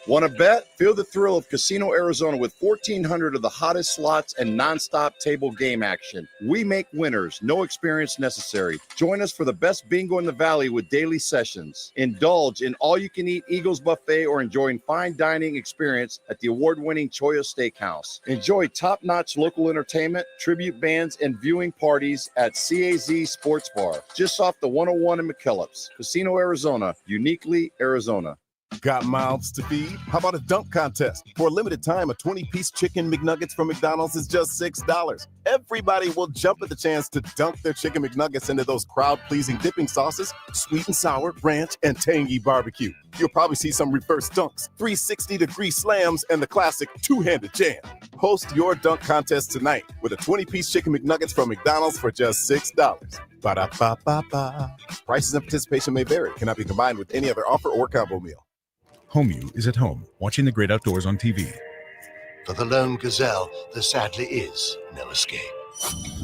Want to bet? Feel the thrill of Casino Arizona with 1,400 of the hottest slots and nonstop table game action. We make winners, no experience necessary. Join us for the best bingo in the valley with daily sessions. Indulge in all-you-can-eat Eagles Buffet or enjoy fine dining experience at the award-winning Choya Steakhouse. Enjoy top-notch local entertainment, tribute bands, and viewing parties at CAZ Sports Bar, just off the 101 in McKellips. Casino Arizona, uniquely Arizona. Got mouths to feed? How about a dunk contest? For a limited time, a 20-piece chicken McNuggets from McDonald's is just $6. Everybody will jump at the chance to dunk their chicken McNuggets into those crowd-pleasing dipping sauces, sweet and sour, ranch, and tangy barbecue. You'll probably see some reverse dunks, 360-degree slams, and the classic two-handed jam. Host your dunk contest tonight with a 20-piece chicken McNuggets from McDonald's for just $6. Ba-da-ba-ba-ba. Prices and participation may vary. Cannot be combined with any other offer or combo meal. HomeU is at home, watching the great outdoors on TV. For the lone gazelle, there sadly is no escape.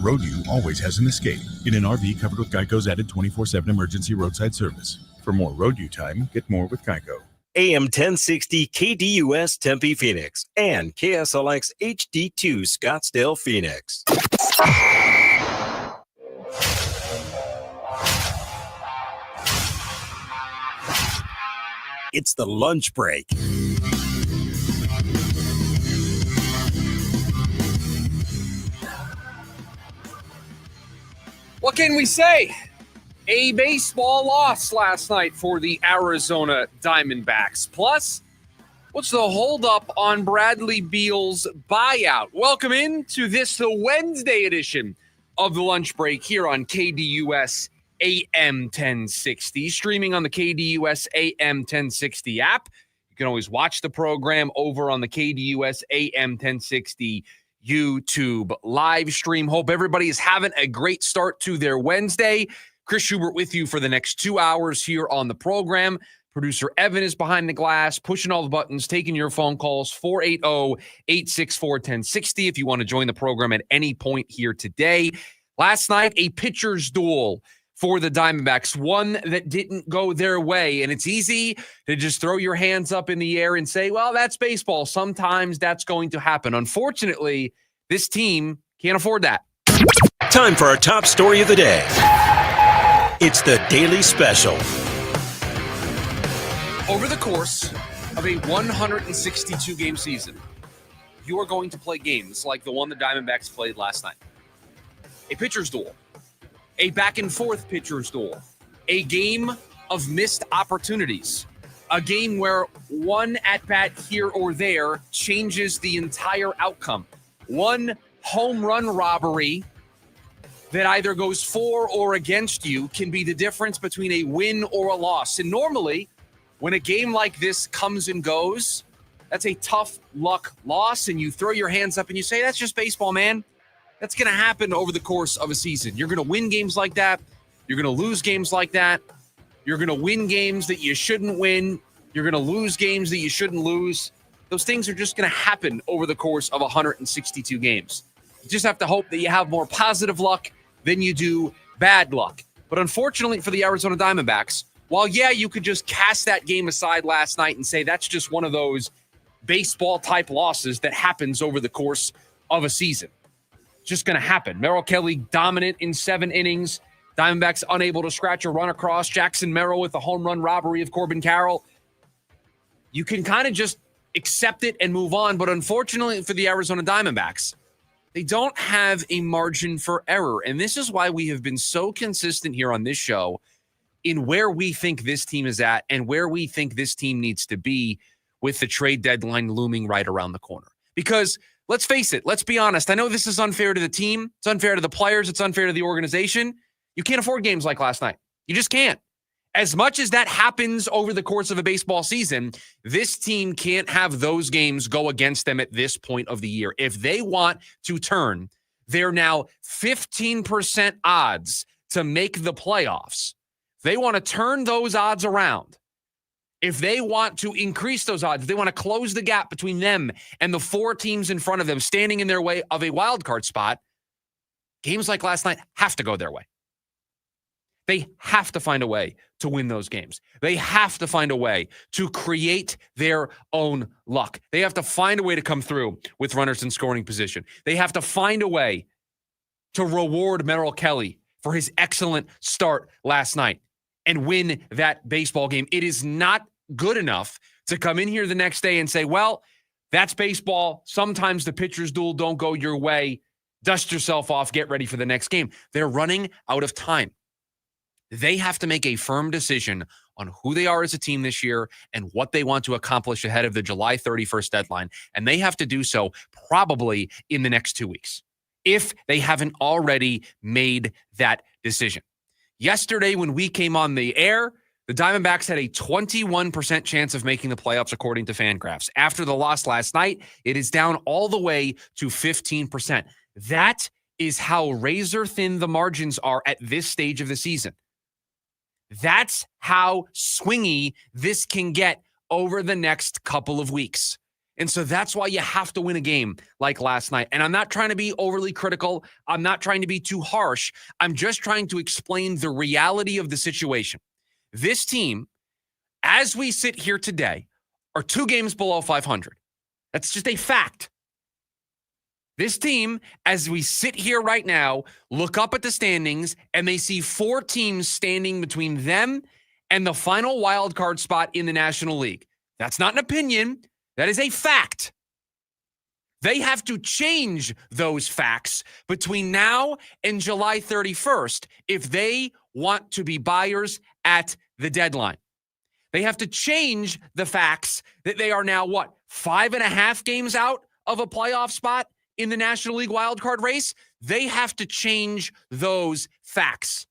RoadU always has an escape in an RV covered with Geico's added 24/7 emergency roadside service. For more RoadU time, get more with Geico. AM 1060 KDUS Tempe Phoenix and KSLX HD2 Scottsdale Phoenix. It's the lunch break. What can we say? A baseball loss last night for the Arizona Diamondbacks. Plus, what's the holdup on Bradley Beal's buyout? Welcome into this, the Wednesday edition of the lunch break here on KDUS AM 1060, streaming on the KDUS AM 1060 app. You can always watch the program over on the KDUS AM 1060 YouTube live stream. Hope everybody is having a great start to their Wednesday. Chris Schubert with you for the next 2 hours here on the program. Producer Evan is behind the glass, pushing all the buttons, taking your phone calls, 480-864-1060 if you want to join the program at any point here today. Last night, a pitcher's duel for the Diamondbacks, one that didn't go their way. And it's easy to just throw your hands up in the air and say, well, that's baseball. Sometimes that's going to happen. Unfortunately, this team can't afford that. Time for our top story of the day. It's the Daily Special. Over the course of a 162-game season, you are going to play games like the one the Diamondbacks played last night. A pitcher's duel. A back-and-forth pitcher's duel, a game of missed opportunities, a game where one at-bat here or there changes the entire outcome. One home run robbery that either goes for or against you can be the difference between a win or a loss. And normally, when a game like this comes and goes, that's a tough luck loss, and you throw your hands up and you say, that's just baseball, man. That's going to happen over the course of a season. You're going to win games like that. You're going to lose games like that. You're going to win games that you shouldn't win. You're going to lose games that you shouldn't lose. Those things are just going to happen over the course of 162 games. You just have to hope that you have more positive luck than you do bad luck. But unfortunately for the Arizona Diamondbacks, while, yeah, you could just cast that game aside last night and say that's just one of those baseball-type losses that happens over the course of a season. Just going to happen. Merrill Kelly dominant in 7 innings. Diamondbacks unable to scratch a run across. Jackson Merrill with the home run robbery of Corbin Carroll. You can kind of just accept it and move on. But unfortunately for the Arizona Diamondbacks, they don't have a margin for error. And this is why we have been so consistent here on this show in where we think this team is at and where we think this team needs to be with the trade deadline looming right around the corner. Because let's face it. Let's be honest. I know this is unfair to the team. It's unfair to the players. It's unfair to the organization. You can't afford games like last night. You just can't. As much as that happens over the course of a baseball season, this team can't have those games go against them at this point of the year. If they want to turn their now 15% odds to make the playoffs, they want to turn those odds around. If they want to increase those odds, if they want to close the gap between them and the 4 teams in front of them standing in their way of a wild card spot, games like last night have to go their way. They have to find a way to win those games. They have to find a way to create their own luck. They have to find a way to come through with runners in scoring position. They have to find a way to reward Merrill Kelly for his excellent start last night and win that baseball game. It is not good enough to come in here the next day and say, well, that's baseball. Sometimes the pitcher's duel don't go your way. Dust yourself off. Get ready for the next game. They're running out of time. They have to make a firm decision on who they are as a team this year and what they want to accomplish ahead of the July 31st deadline. And they have to do so probably in the next 2 weeks, if they haven't already made that decision. Yesterday, when we came on the air, the Diamondbacks had a 21% chance of making the playoffs, according to Fangraphs. After the loss last night, it is down all the way to 15%. That is how razor thin the margins are at this stage of the season. That's how swingy this can get over the next couple of weeks. And so that's why you have to win a game like last night. And I'm not trying to be overly critical. I'm not trying to be too harsh. I'm just trying to explain the reality of the situation. This team, as we sit here today, are 2 games below 500. That's just a fact. This team, as we sit here right now, look up at the standings, and they see 4 teams standing between them and the final wild card spot in the National League. That's not an opinion. That is a fact. They have to change those facts between now and July 31st if they want to be buyers at the deadline. They have to change the facts that they are now, 5.5 games out of a playoff spot in the National League wildcard race. They have to change those facts.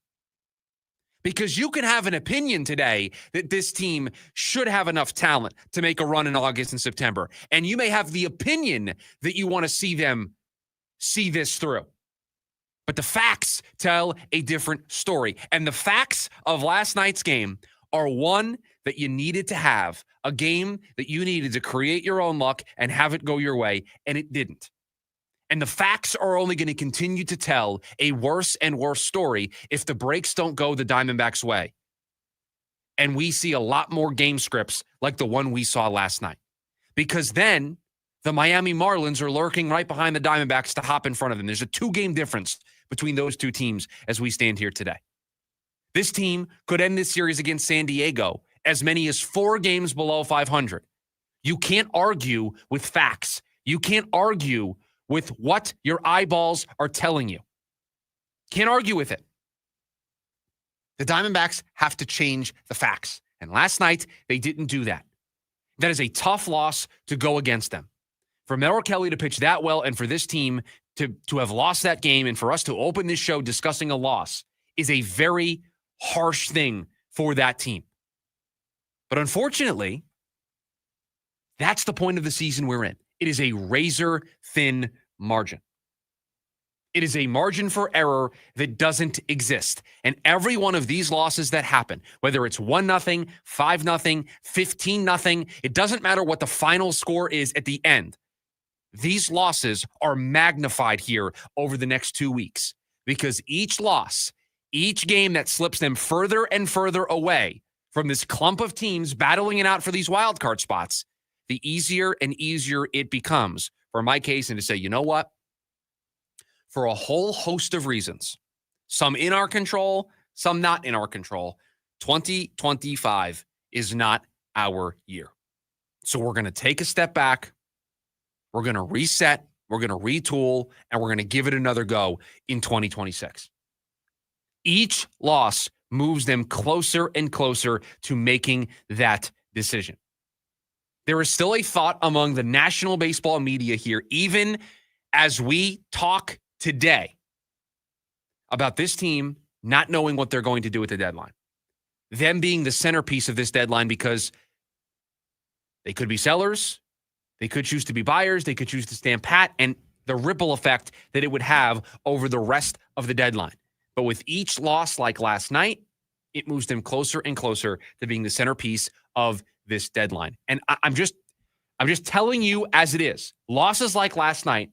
Because you can have an opinion today that this team should have enough talent to make a run in August and September. And you may have the opinion that you want to see them see this through. But the facts tell a different story. And the facts of last night's game are one that you needed to have, a game that you needed to create your own luck and have it go your way, and it didn't. And the facts are only going to continue to tell a worse and worse story if the breaks don't go the Diamondbacks' way. And we see a lot more game scripts like the one we saw last night. Because then the Miami Marlins are lurking right behind the Diamondbacks to hop in front of them. There's a 2-game difference between those two teams as we stand here today. This team could end this series against San Diego as many as 4 games below 500. You can't argue with facts. You can't argue with what your eyeballs are telling you. Can't argue with it. The Diamondbacks have to change the facts. And last night, they didn't do that. That is a tough loss to go against them. For Merrill Kelly to pitch that well and for this team to have lost that game and for us to open this show discussing a loss is a very harsh thing for that team. But unfortunately, that's the point of the season we're in. It is a razor-thin margin. It is a margin for error that doesn't exist. And every one of these losses that happen, whether it's 1-0, 5-0, 15-0, it doesn't matter what the final score is at the end. These losses are magnified here over the next 2 weeks because each loss, each game that slips them further and further away from this clump of teams battling it out for these wild card spots, the easier and easier it becomes for my case and to say, you know what? For a whole host of reasons, some in our control, some not in our control, 2025 is not our year. So we're going to take a step back. We're going to reset. We're going to retool, and we're going to give it another go in 2026. Each loss moves them closer and closer to making that decision. There is still a thought among the national baseball media here, even as we talk today, about this team not knowing what they're going to do at the deadline. Them being the centerpiece of this deadline because they could be sellers, they could choose to be buyers, they could choose to stand pat, and the ripple effect that it would have over the rest of the deadline. But with each loss like last night, it moves them closer and closer to being the centerpiece of this deadline. And I'm just telling you as it is. Losses like last night,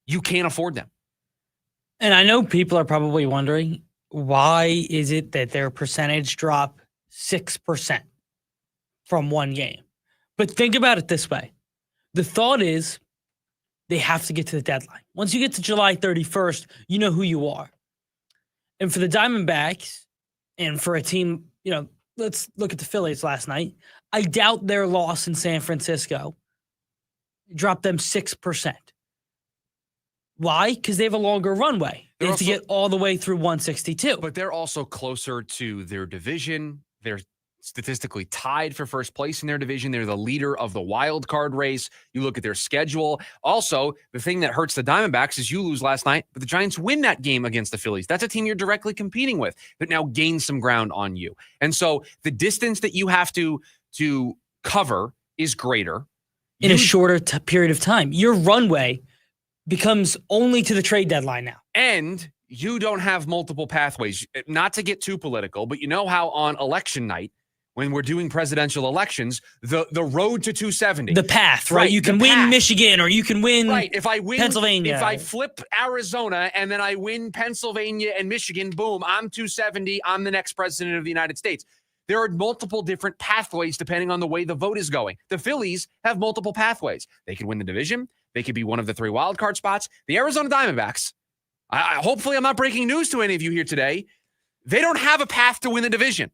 you can't afford them. And I know people are probably wondering, why is it that their percentage drop 6% from one game? But think about it this way. The thought is they have to get to the deadline. Once you get to July 31st, you know who you are. And for the Diamondbacks and for a team, let's look at the Phillies last night. I doubt their loss in San Francisco dropped them 6%. Why? Because they have a longer runway. They have to get all the way through 162. But they're also closer to their division. They're statistically tied for first place in their division. They're the leader of the wild card race. You look at their schedule. Also, the thing that hurts the Diamondbacks is you lose last night, but the Giants win that game against the Phillies. That's a team you're directly competing with that now gains some ground on you. And so the distance that you have to cover is greater. In a shorter period of time. Your runway becomes only to the trade deadline now. And you don't have multiple pathways. Not to get too political, but you know how on election night, when we're doing presidential elections, the road to 270. The path, right? You can win Michigan or you can win If I win Pennsylvania. If I flip Arizona and then I win Pennsylvania and Michigan, boom, I'm 270. I'm the next president of the United States. There are multiple different pathways depending on the way the vote is going. The Phillies have multiple pathways. They could win the division. They could be one of the 3 wildcard spots. The Arizona Diamondbacks, hopefully I'm not breaking news to any of you here today, they don't have a path to win the division.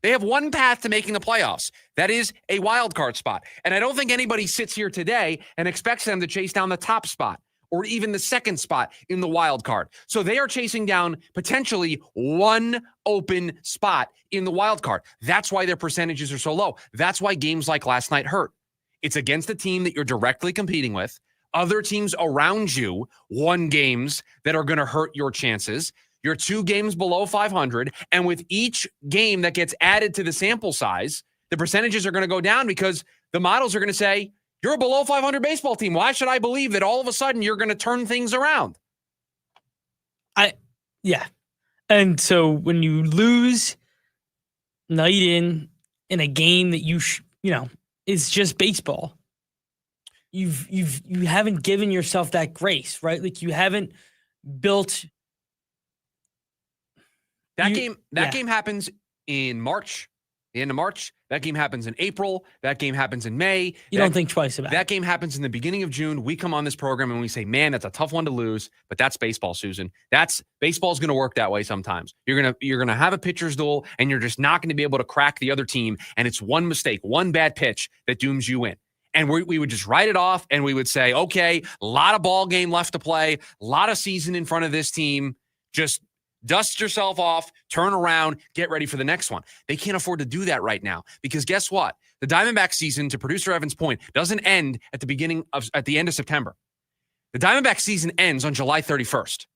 They have one path to making the playoffs. That is a wild card spot. And I don't think anybody sits here today and expects them to chase down the top spot or even the second spot in the wild card. So they are chasing down potentially one open spot in the wild card. That's why their percentages are so low. That's why games like last night hurt. It's against a team that you're directly competing with. Other teams around you won games that are going to hurt your chances. You're 2 games below 500. And with each game that gets added to the sample size, the percentages are going to go down because the models are going to say, you're a below 500 baseball team. Why should I believe that all of a sudden you're going to turn things around? Yeah. And so when you lose night in a game that you is just baseball, you haven't given yourself that grace, right? Like you haven't built that game. That game happens in March, the end of March. That game happens in April. That game happens in May. You don't think twice about it. That game happens in the beginning of June. We come on this program and we say, man, that's a tough one to lose, but that's baseball, Susan. Baseball's going to work that way sometimes. You're going to have a pitcher's duel and you're just not going to be able to crack the other team. And it's one mistake, one bad pitch that dooms you in. And we would just write it off and we would say, okay, a lot of ball game left to play, a lot of season in front of this team. Just dust yourself off, turn around, get ready for the next one. They can't afford to do that right now because guess what? The Diamondback season, to producer Evan's point, doesn't end at the end of September. The Diamondback season ends on July 31st.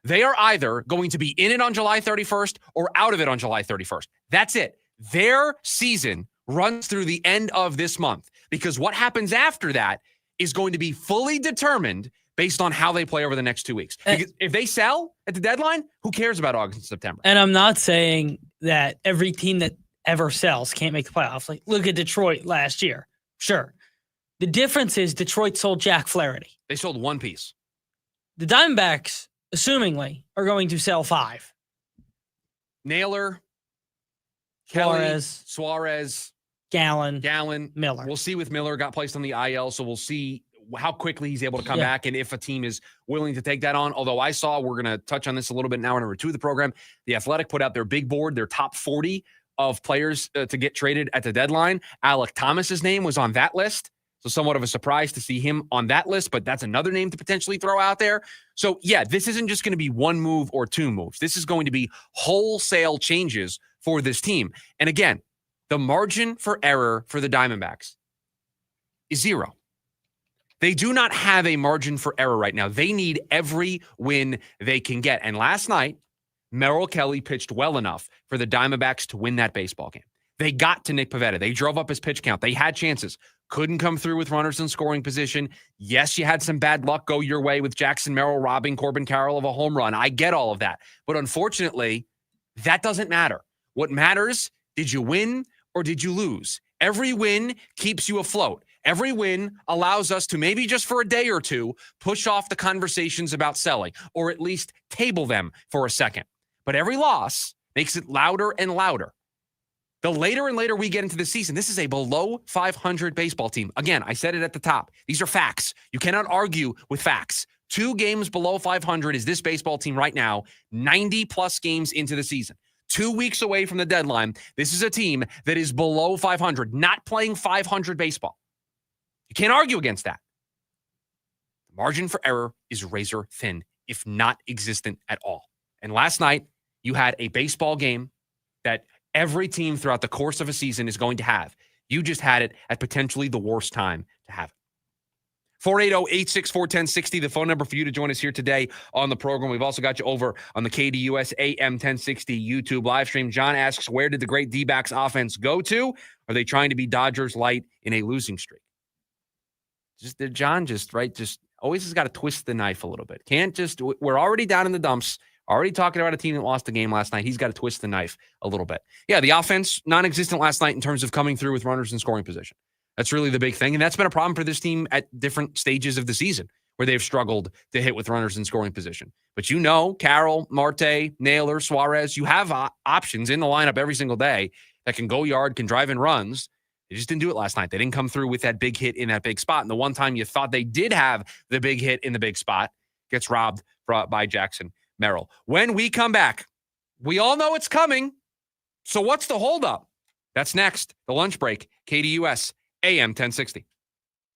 They are either going to be in it on July 31st or out of it on July 31st. That's it. Their season runs through the end of this month because what happens after that is going to be fully determined based on how they play over the next 2 weeks. Because if they sell at the deadline, who cares about August and September? And I'm not saying that every team that ever sells can't make the playoffs. Like, look at Detroit last year. Sure. The difference is Detroit sold Jack Flaherty. They sold one piece. The Diamondbacks, assumingly, are going to sell 5. Naylor, Suarez, Gallen, Miller. We'll see with Miller. Got placed on the IL, so we'll see how quickly he's able to come back and if a team is willing to take that on. Although I saw, we're going to touch on this a little bit now in number 2 of the program, The Athletic put out their big board, their top 40 of players to get traded at the deadline. Alec Thomas's name was on that list. So somewhat of a surprise to see him on that list, but that's another name to potentially throw out there. So yeah, this isn't just going to be one move or 2 moves. This is going to be wholesale changes for this team. And again, the margin for error for the Diamondbacks is 0. They do not have a margin for error right now. They need every win they can get. And last night, Merrill Kelly pitched well enough for the Diamondbacks to win that baseball game. They got to Nick Pivetta. They drove up his pitch count. They had chances. Couldn't come through with runners in scoring position. Yes, you had some bad luck go your way with Jackson Merrill robbing Corbin Carroll of a home run. I get all of that. But unfortunately, that doesn't matter. What matters, did you win or did you lose? Every win keeps you afloat. Every win allows us to maybe just for a day or two, push off the conversations about selling or at least table them for a second. But every loss makes it louder and louder. The later and later we get into the season, this is a below 500 baseball team. Again, I said it at the top. These are facts. You cannot argue with facts. 2 games below 500 is this baseball team right now, 90-plus games into the season. 2 weeks away from the deadline, this is a team that is below 500, not playing 500 baseball. You can't argue against that. The margin for error is razor thin, if not existent at all. And last night, you had a baseball game that every team throughout the course of a season is going to have. You just had it at potentially the worst time to have it. 480-864-1060, the phone number for you to join us here today on the program. We've also got you over on the KDUS AM 1060 YouTube live stream. John asks, where did the great D-backs offense go to? Are they trying to be Dodgers light in a losing streak? John just always has got to twist the knife a little bit. We're already down in the dumps, already talking about a team that lost the game last night. He's got to twist the knife a little bit. Yeah, the offense, non-existent last night in terms of coming through with runners in scoring position. That's really the big thing. And that's been a problem for this team at different stages of the season where they've struggled to hit with runners in scoring position. But Carroll, Marte, Naylor, Suarez, you have options in the lineup every single day that can go yard, can drive in runs. They just didn't do it last night. They didn't come through with that big hit in that big spot. And the one time you thought they did have the big hit in the big spot gets robbed by Jackson Merrill. When we come back, we all know it's coming. So what's the holdup? That's next. The lunch break. KDUS AM 1060.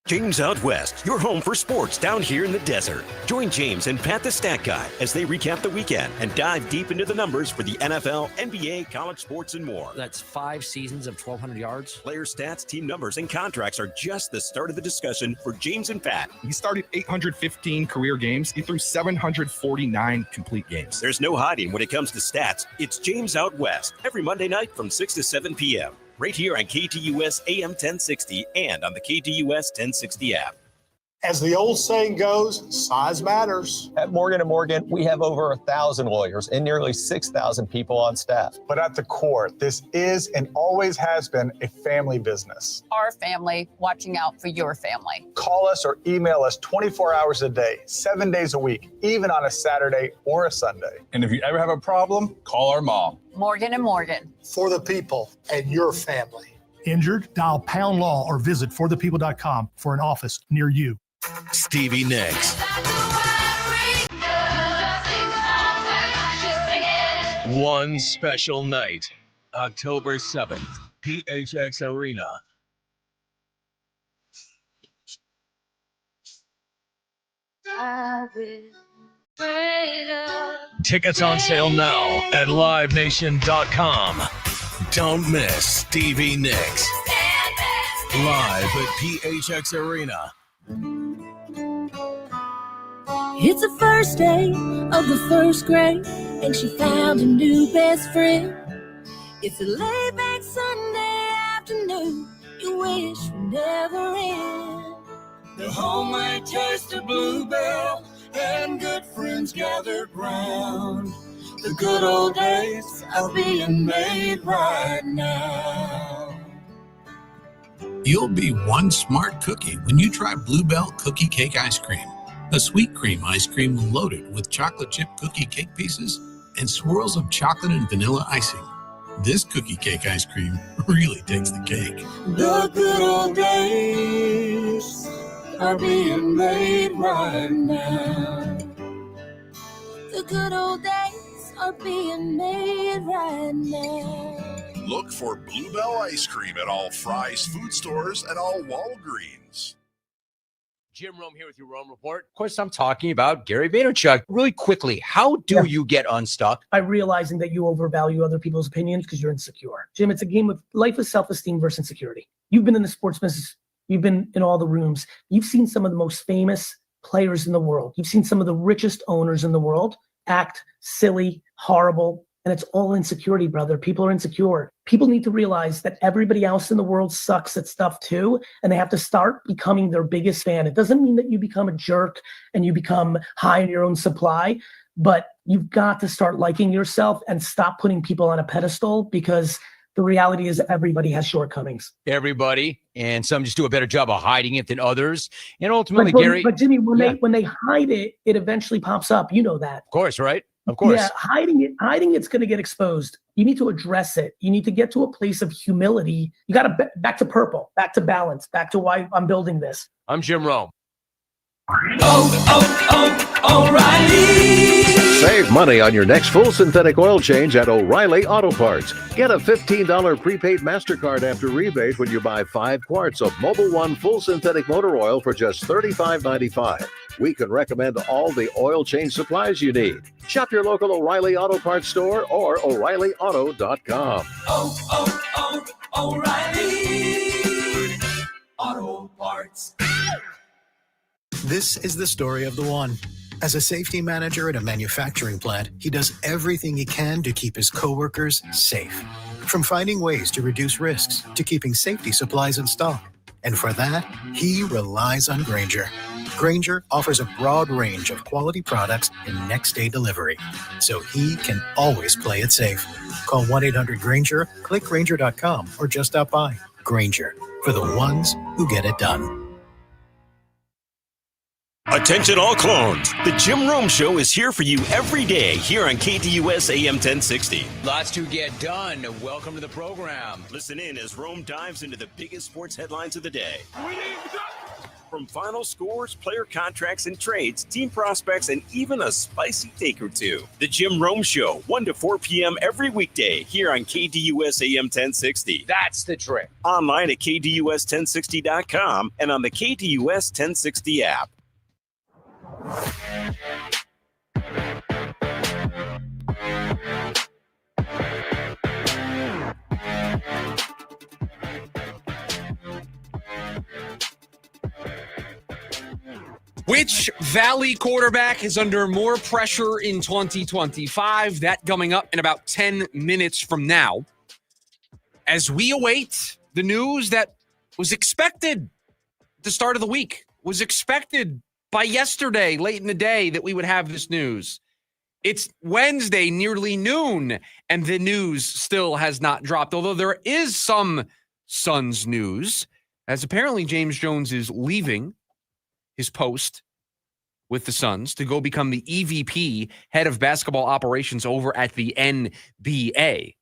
James Out West, your home for sports down here in the desert. Join James and Pat the Stat Guy as they recap the weekend and dive deep into the numbers for the NFL, NBA, college sports, and more. That's 5 seasons of 1,200 yards. Player stats, team numbers, and contracts are just the start of the discussion for James and Pat. He started 815 career games. He threw 749 complete games. There's no hiding when it comes to stats. It's James Out West every Monday night from 6 to 7 p.m. right here on KDUS AM 1060 and on the KDUS 1060 app. As the old saying goes, size matters. At Morgan & Morgan, we have over 1,000 lawyers and nearly 6,000 people on staff. But at the core, this is and always has been a family business. Our family watching out for your family. Call us or email us 24 hours a day, 7 days a week, even on a Saturday or a Sunday. And if you ever have a problem, call our mom. Morgan & Morgan. For the people and your family. Injured? Dial Pound Law or visit forthepeople.com for an office near you. Stevie Nicks. One special night, October 7th, PHX Arena. Tickets on sale now at livenation.com. Don't miss Stevie Nicks. Live at PHX Arena. It's the first day of the first grade, and she found a new best friend. It's a laid-back Sunday afternoon you wish would never end. The homemade taste of Bluebell and good friends gathered round. The good old days are being made right now. You'll be one smart cookie when you try Bluebell Cookie Cake Ice Cream. A sweet cream ice cream loaded with chocolate chip cookie cake pieces and swirls of chocolate and vanilla icing. This cookie cake ice cream really takes the cake. The good old days are being made right now. The good old days are being made right now. Look for Bluebell Ice Cream at all Fry's food stores and all Walgreens. Jim Rome here with your Rome Report. Of course, I'm talking about Gary Vaynerchuk. Really quickly, how do you get unstuck? By realizing that you overvalue other people's opinions because you're insecure. Jim, it's a game of life is self-esteem versus insecurity. You've been in the sports business. You've been in all the rooms. You've seen some of the most famous players in the world. You've seen some of the richest owners in the world act silly, horrible, and it's all insecurity, brother. People are insecure. People need to realize that everybody else in the world sucks at stuff too, and they have to start becoming their biggest fan. It doesn't mean that you become a jerk and you become high in your own supply, but you've got to start liking yourself and stop putting people on a pedestal, because the reality is everybody has shortcomings. Everybody, and some just do a better job of hiding it than others. And ultimately, Gary. But Jimmy, when they hide it, it eventually pops up. You know that. Of course, right? Of course. Yeah, hiding it's going to get exposed. You need to address it. You need to get to a place of humility. You got to back to purple, back to balance, back to why I'm building this. I'm Jim Rome. O'Reilly. Save money on your next full synthetic oil change at O'Reilly Auto Parts. Get a $15 prepaid MasterCard after rebate when you buy 5 quarts of Mobil 1 full synthetic motor oil for just $35.95. We can recommend all the oil change supplies you need. Shop your local O'Reilly Auto Parts store or O'ReillyAuto.com. O'Reilly Auto Parts. This is the story of the one. As a safety manager at a manufacturing plant, he does everything he can to keep his coworkers safe. From finding ways to reduce risks to keeping safety supplies in stock. And for that, he relies on Grainger. Grainger offers a broad range of quality products and next-day delivery, so he can always play it safe. Call 1-800-GRAINGER, click Grainger.com, or just stop by. Grainger, for the ones who get it done. Attention all clones. The Jim Rome Show is here for you every day here on KDUS AM 1060. Lots to get done. Welcome to the program. Listen in as Rome dives into the biggest sports headlines of the day. From final scores, player contracts and trades, team prospects, and even a spicy take or two. The Jim Rome Show, 1 to 4 p.m. every weekday here on KDUS AM 1060. That's the trick. Online at KDUS1060.com and on the KDUS 1060 app. Which Valley quarterback is under more pressure in 2025? That coming up in about 10 minutes from now. As we await the news that was expected at the start of the week, was expected by yesterday, late in the day, that we would have this news. It's Wednesday, nearly noon, and the news still has not dropped, although there is some Suns news, as apparently James Jones is leaving his post with the Suns to go become the EVP, head of basketball operations over at the NBA.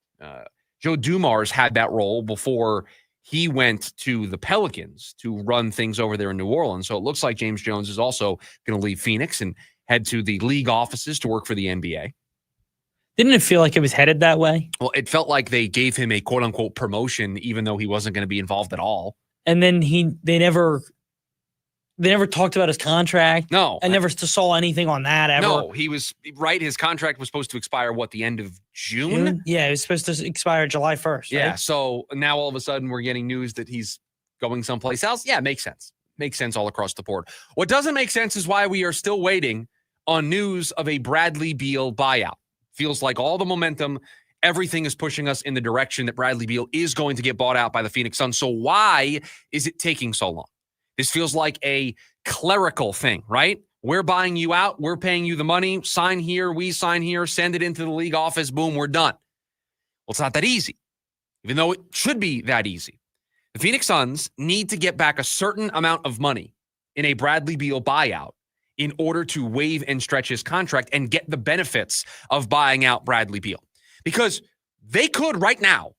Joe Dumars had that role before he went to the Pelicans to run things over there in New Orleans. So it looks like James Jones is also going to leave Phoenix and head to the league offices to work for the NBA. Didn't it feel like it was headed that way? Well, it felt like they gave him a quote-unquote promotion, even though he wasn't going to be involved at all. And then they never talked about his contract. No. I never saw anything on that ever. No, he was right. His contract was supposed to expire, the end of June? Yeah, it was supposed to expire July 1st. Yeah, right? so now all of a sudden we're getting news that he's going someplace else. Yeah, makes sense. Makes sense all across the board. What doesn't make sense is why we are still waiting on news of a Bradley Beal buyout. Feels like all the momentum, everything is pushing us in the direction that Bradley Beal is going to get bought out by the Phoenix Suns. So why is it taking so long? This feels like a clerical thing, right? We're buying you out. We're paying you the money. Sign here. We sign here. Send it into the league office. Boom, we're done. Well, it's not that easy, even though it should be that easy. The Phoenix Suns need to get back a certain amount of money in a Bradley Beal buyout in order to waive and stretch his contract and get the benefits of buying out Bradley Beal. Because they could right now,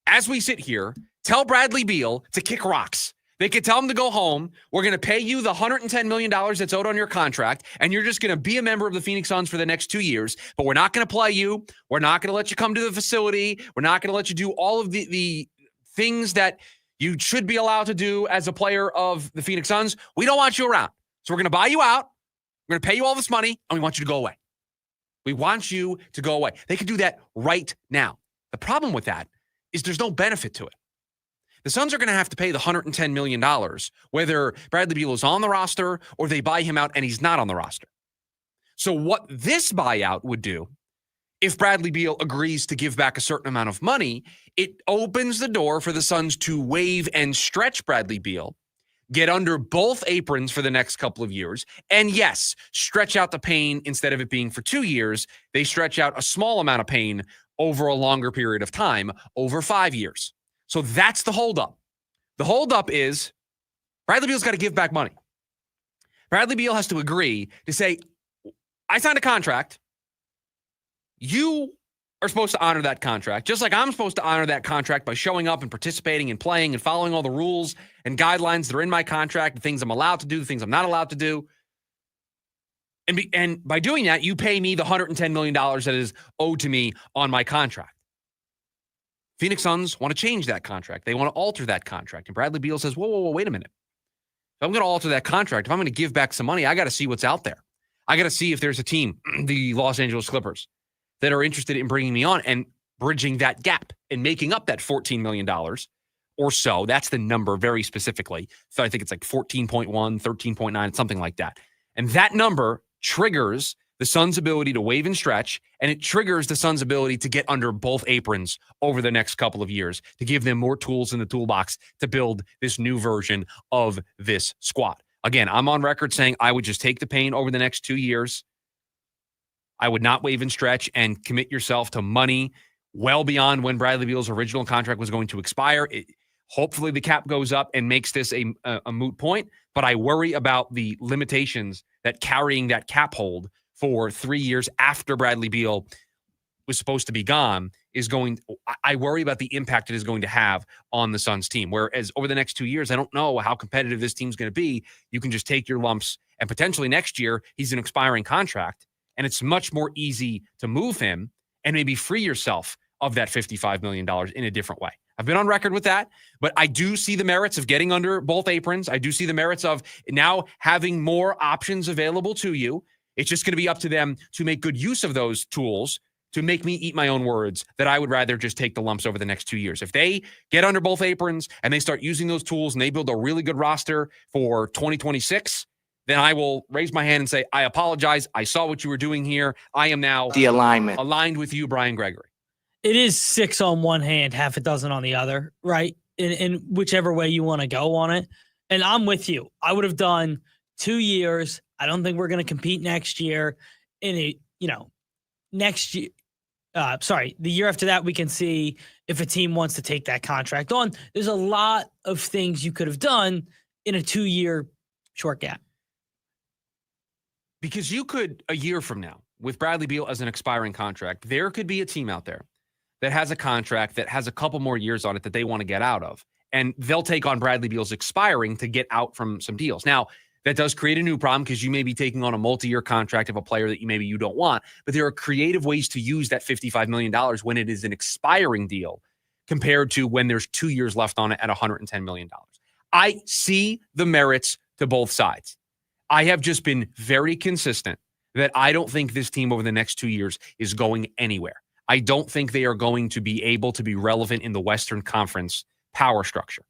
as we sit here, tell Bradley Beal to kick rocks. They could tell him to go home. We're going to pay you the $110 million that's owed on your contract, and you're just going to be a member of the Phoenix Suns for the next 2 years, but we're not going to play you. We're not going to let you come to the facility. We're not going to let you do all of the things that you should be allowed to do as a player of the Phoenix Suns. We don't want you around. So we're going to buy you out. We're going to pay you all this money, and we want you to go away. We want you to go away. They could do that right now. The problem with that is there's no benefit to it. The Suns are going to have to pay the $110 million, whether Bradley Beal is on the roster or they buy him out and he's not on the roster. So what this buyout would do, if Bradley Beal agrees to give back a certain amount of money, it opens the door for the Suns to waive and stretch Bradley Beal, get under both aprons for the next couple of years, and yes, stretch out the pain. Instead of it being for 2 years, they stretch out a small amount of pain over a longer period of time, over 5 years. So that's the holdup. The holdup is Bradley Beal's got to give back money. Bradley Beal has to agree to say, I signed a contract. You are supposed to honor that contract, just like I'm supposed to honor that contract by showing up and participating and playing and following all the rules and guidelines that are in my contract, the things I'm allowed to do, the things I'm not allowed to do. And by doing that, you pay me the $110 million that is owed to me on my contract. Phoenix Suns want to change that contract. They want to alter that contract. And Bradley Beal says, whoa, wait a minute. If I'm going to alter that contract, if I'm going to give back some money, I got to see what's out there. I got to see if there's a team, the Los Angeles Clippers, that are interested in bringing me on and bridging that gap and making up that $14 million or so. That's the number very specifically. So I think it's like 14.1, 13.9, something like that. And that number triggers the Suns' ability to wave and stretch, and it triggers the Suns' ability to get under both aprons over the next couple of years to give them more tools in the toolbox to build this new version of this squad. Again, I'm on record saying I would just take the pain over the next 2 years. I would not wave and stretch and commit yourself to money well beyond when Bradley Beal's original contract was going to expire. Hopefully the cap goes up and makes this a moot point, but I worry about the limitations that carrying that cap hold for 3 years after Bradley Beal was supposed to be gone I worry about the impact it is going to have on the Suns team. Whereas over the next 2 years, I don't know how competitive this team's going to be. You can just take your lumps, and potentially next year, he's an expiring contract, and it's much more easy to move him and maybe free yourself of that $55 million in a different way. I've been on record with that, but I do see the merits of getting under both aprons. I do see the merits of now having more options available to you. It's just going to be up to them to make good use of those tools to make me eat my own words that I would rather just take the lumps over the next 2 years. If they get under both aprons and they start using those tools and they build a really good roster for 2026, then I will raise my hand and say, I apologize. I saw what you were doing here. I am now aligned with you, Brian Gregory. It is 6 on one hand, half a dozen on the other, right? In whichever way you want to go on it. And I'm with you. I would have done 2 years. I don't think we're going to compete next year. Next year, the year after that, we can see if a team wants to take that contract on. There's a lot of things you could have done in a 2-year short gap. Because you could, a year from now, with Bradley Beal as an expiring contract, there could be a team out there that has a contract that has a couple more years on it that they want to get out of. And they'll take on Bradley Beal's expiring to get out from some deals. Now, that does create a new problem because you may be taking on a multi-year contract of a player that you don't want. But there are creative ways to use that $55 million when it is an expiring deal compared to when there's 2 years left on it at $110 million. I see the merits to both sides. I have just been very consistent that I don't think this team over the next 2 years is going anywhere. I don't think they are going to be able to be relevant in the Western Conference power structure.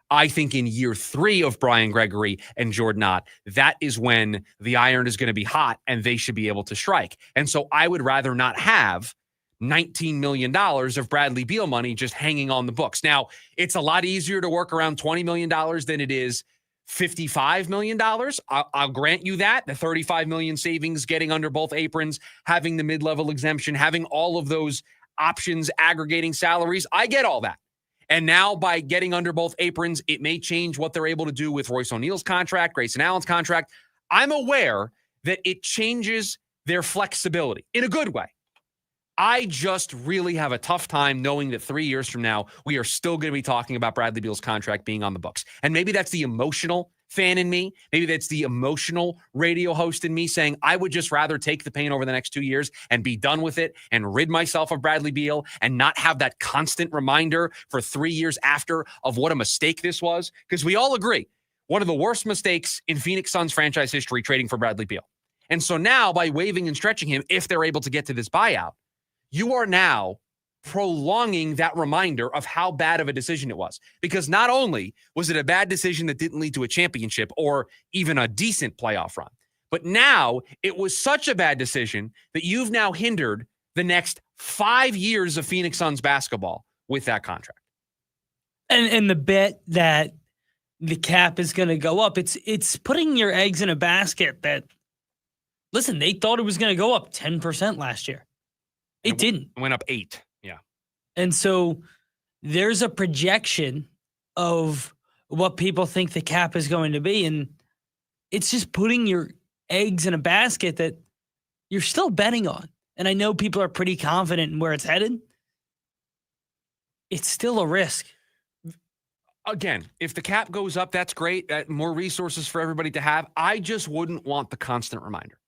I think in year 3 of Brian Gregory and Jordan Ott, that is when the iron is going to be hot and they should be able to strike. And so I would rather not have $19 million of Bradley Beal money just hanging on the books. Now, it's a lot easier to work around $20 million than it is $55 million. I'll grant you that. The $35 million savings, getting under both aprons, having the mid-level exemption, having all of those options, aggregating salaries. I get all that. And now by getting under both aprons, it may change what they're able to do with Royce O'Neal's contract, Grayson Allen's contract. I'm aware that it changes their flexibility in a good way. I just really have a tough time knowing that 3 years from now, we are still going to be talking about Bradley Beal's contract being on the books. And maybe that's the emotional fan in me. Maybe that's the emotional radio host in me saying, I would just rather take the pain over the next 2 years and be done with it and rid myself of Bradley Beal and not have that constant reminder for 3 years after of what a mistake this was. Because we all agree, one of the worst mistakes in Phoenix Suns franchise history, trading for Bradley Beal. And so now by waving and stretching him, if they're able to get to this buyout, you are now prolonging that reminder of how bad of a decision it was. Because not only was it a bad decision that didn't lead to a championship or even a decent playoff run, but now it was such a bad decision that you've now hindered the next 5 years of Phoenix Suns basketball with that contract. And the bet that the cap is going to go up, it's putting your eggs in a basket that, listen, they thought it was going to go up 10% last year. It didn't. It went up 8. Yeah. And so there's a projection of what people think the cap is going to be. And it's just putting your eggs in a basket that you're still betting on. and I know people are pretty confident in where it's headed, it's still a risk. Again, if the cap goes up, that's great. More resources for everybody to have. I just wouldn't want the constant reminder.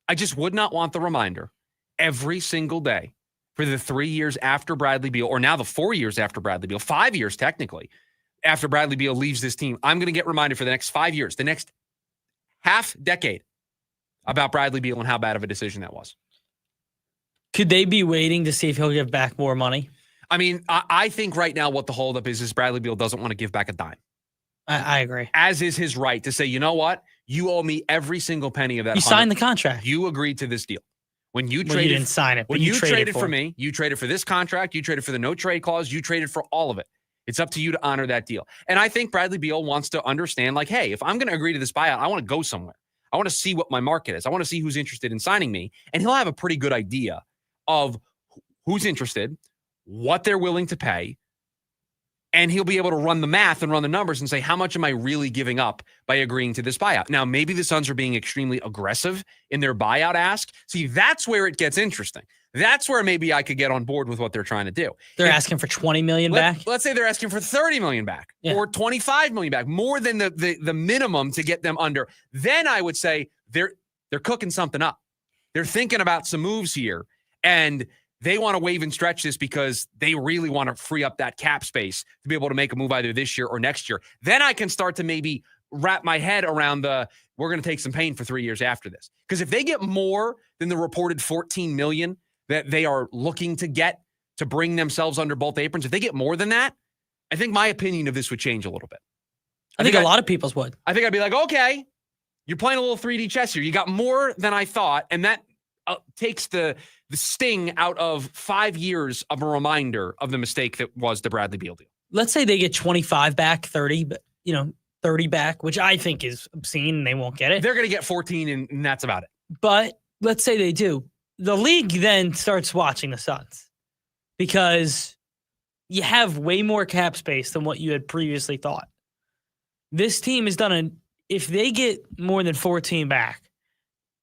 I just would not want the reminder every single day for the 3 years after Bradley Beal, or now the 4 years after Bradley Beal, 5 years technically, after Bradley Beal leaves this team. I'm going to get reminded for the next 5 years, the next half decade, about Bradley Beal and how bad of a decision that was. Could they be waiting to see if he'll give back more money? I mean, I think right now what the holdup is Bradley Beal doesn't want to give back a dime. I agree. As is his right to say, you know what? You owe me every single penny of that. You signed the contract. You agreed to this deal. When you You traded, didn't sign it, but when you you traded for for it. me, you traded for this contract, you traded for the no trade clause, you traded for all of it. It's up to you to honor that deal. And I think Bradley Beal wants to understand, like, hey, if I'm going to agree to this buyout, I want to go somewhere. I want to see what my market is. I want to see who's interested in signing me. And he'll have a pretty good idea of who's interested, what they're willing to pay, and he'll be able to run the math and run the numbers and say, how much am I really giving up by agreeing to this buyout? Now, maybe the Suns are being extremely aggressive in their buyout ask. See, that's where it gets interesting. That's where maybe I could get on board with what they're trying to do. They're asking for $20 million back. Let's say they're asking for $30 million back or $25 million back, more than the minimum to get them under. Then I would say they're cooking something up. They're thinking about some moves here, and they want to wave and stretch this because they really want to free up that cap space to be able to make a move either this year or next year. Then I can start to maybe wrap my head around we're going to take some pain for 3 years after this. Because if they get more than the reported $14 million that they are looking to get to bring themselves under both aprons, if they get more than that, I think my opinion of this would change a little bit. I think a lot of people's would. I think I'd be like, okay, you're playing a little 3D chess here. You got more than I thought, and that takes the sting out of 5 years of a reminder of the mistake that was the Bradley Beal deal. Let's say they get 25 back, 30, but 30 back, which I think is obscene and they won't get it. They're going to get 14 and that's about it. But let's say they do. The league then starts watching the Suns because you have way more cap space than what you had previously thought. This team has done if they get more than 14 back,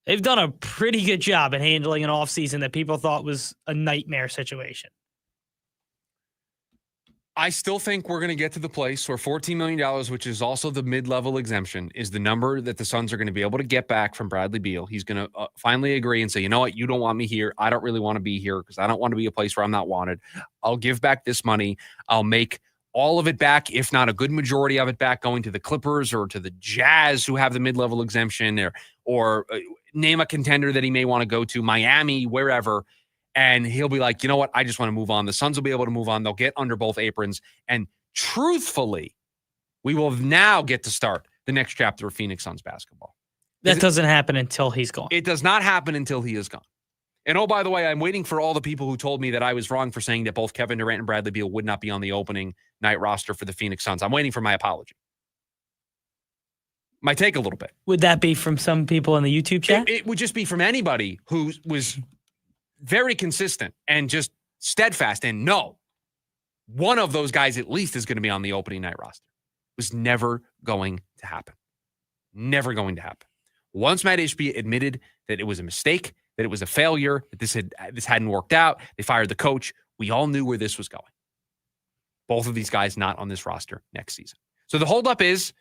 they've done a pretty good job at handling an offseason that people thought was a nightmare situation. I still think we're going to get to the place where $14 million, which is also the mid-level exemption, is the number that the Suns are going to be able to get back from Bradley Beal. He's going to finally agree and say, you know what, you don't want me here. I don't really want to be here because I don't want to be a place where I'm not wanted. I'll give back this money. I'll make all of it back, if not a good majority of it back, going to the Clippers or to the Jazz, who have the mid-level exemption, or name a contender that he may want to go to, Miami, wherever. And he'll be like, you know what? I just want to move on. The Suns will be able to move on. They'll get under both aprons. And truthfully, we will now get to start the next chapter of Phoenix Suns basketball. That doesn't happen until he's gone. It does not happen until he is gone. And oh, by the way, I'm waiting for all the people who told me that I was wrong for saying that both Kevin Durant and Bradley Beal would not be on the opening night roster for the Phoenix Suns. I'm waiting for my apology. Might take a little bit. Would that be from some people in the YouTube chat? It would just be from anybody who was very consistent and just steadfast. And no, one of those guys at least is going to be on the opening night roster. It was never going to happen. Never going to happen. Once Matt Ishbia admitted that it was a mistake, that it was a failure, that this hadn't worked out, they fired the coach, we all knew where this was going. Both of these guys not on this roster next season. So the holdup is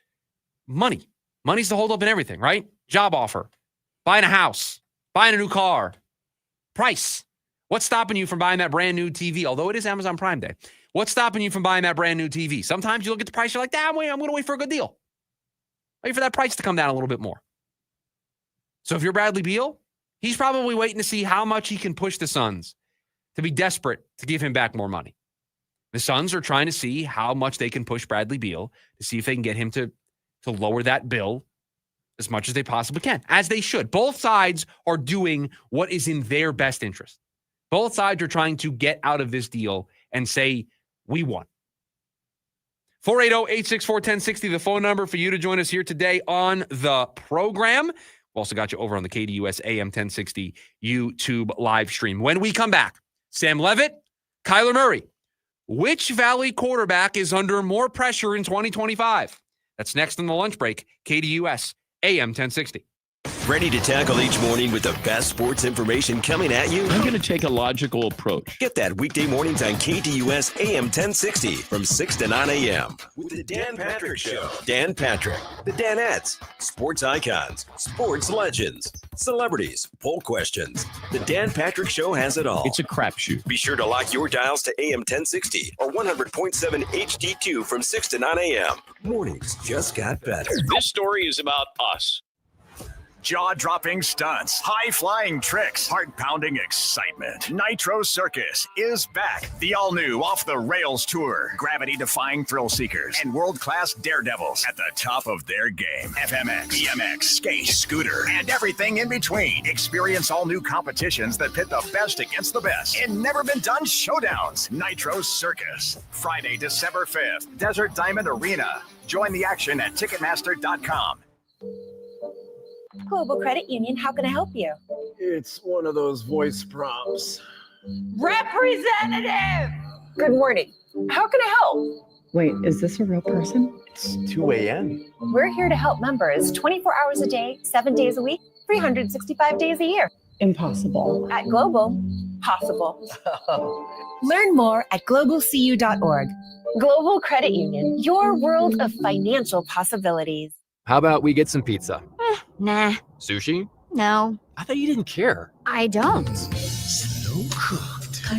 money. Money's the holdup in everything, right? Job offer, buying a house, buying a new car, price. What's stopping you from buying that brand new TV? Although it is Amazon Prime Day. What's stopping you from buying that brand new TV? Sometimes you look at the price, you're like, I'm going to wait for a good deal. Wait for that price to come down a little bit more. So if you're Bradley Beal, he's probably waiting to see how much he can push the Suns to be desperate to give him back more money. The Suns are trying to see how much they can push Bradley Beal to see if they can get him to lower that bill as much as they possibly can, as they should. Both sides are doing what is in their best interest. Both sides are trying to get out of this deal and say, we won. 480-864-1060, the phone number for you to join us here today on the program. We've also got you over on the KDUS AM 1060 YouTube live stream. When we come back, Sam Leavitt, Kyler Murray. Which Valley quarterback is under more pressure in 2025? That's next on the lunch break, KDUS AM 1060. Ready to tackle each morning with the best sports information coming at you? I'm going to take a logical approach. Get that weekday mornings on KDUS AM 1060 from 6 to 9 a.m. with the Dan Patrick Show. Dan Patrick, the Danettes, sports icons, sports legends, celebrities, poll questions. The Dan Patrick Show has it all. It's a crapshoot. Be sure to lock your dials to AM 1060 or 100.7 HD2 from 6 to 9 a.m. Mornings just got better. This story is about us. Jaw-dropping stunts, high-flying tricks, heart-pounding excitement. Nitro Circus is back. The all-new off-the-rails tour. Gravity-defying thrill seekers and world-class daredevils at the top of their game. FMX, BMX, skate, scooter, and everything in between. Experience all new competitions that pit the best against the best in never-been-done showdowns. Nitro Circus. Friday, December 5th. Desert Diamond Arena. Join the action at Ticketmaster.com. Global Credit Union, how can I help you? It's one of those voice prompts. Representative! Good morning. How can I help? Wait, is this a real person? It's 2 a.m. We're here to help members 24 hours a day, 7 days a week, 365 days a year. Impossible. At Global, possible. Learn more at globalcu.org. Global Credit Union, your world of financial possibilities. How about we get some pizza? Nah. Sushi? No. I thought you didn't care. I don't. Slow cooked. How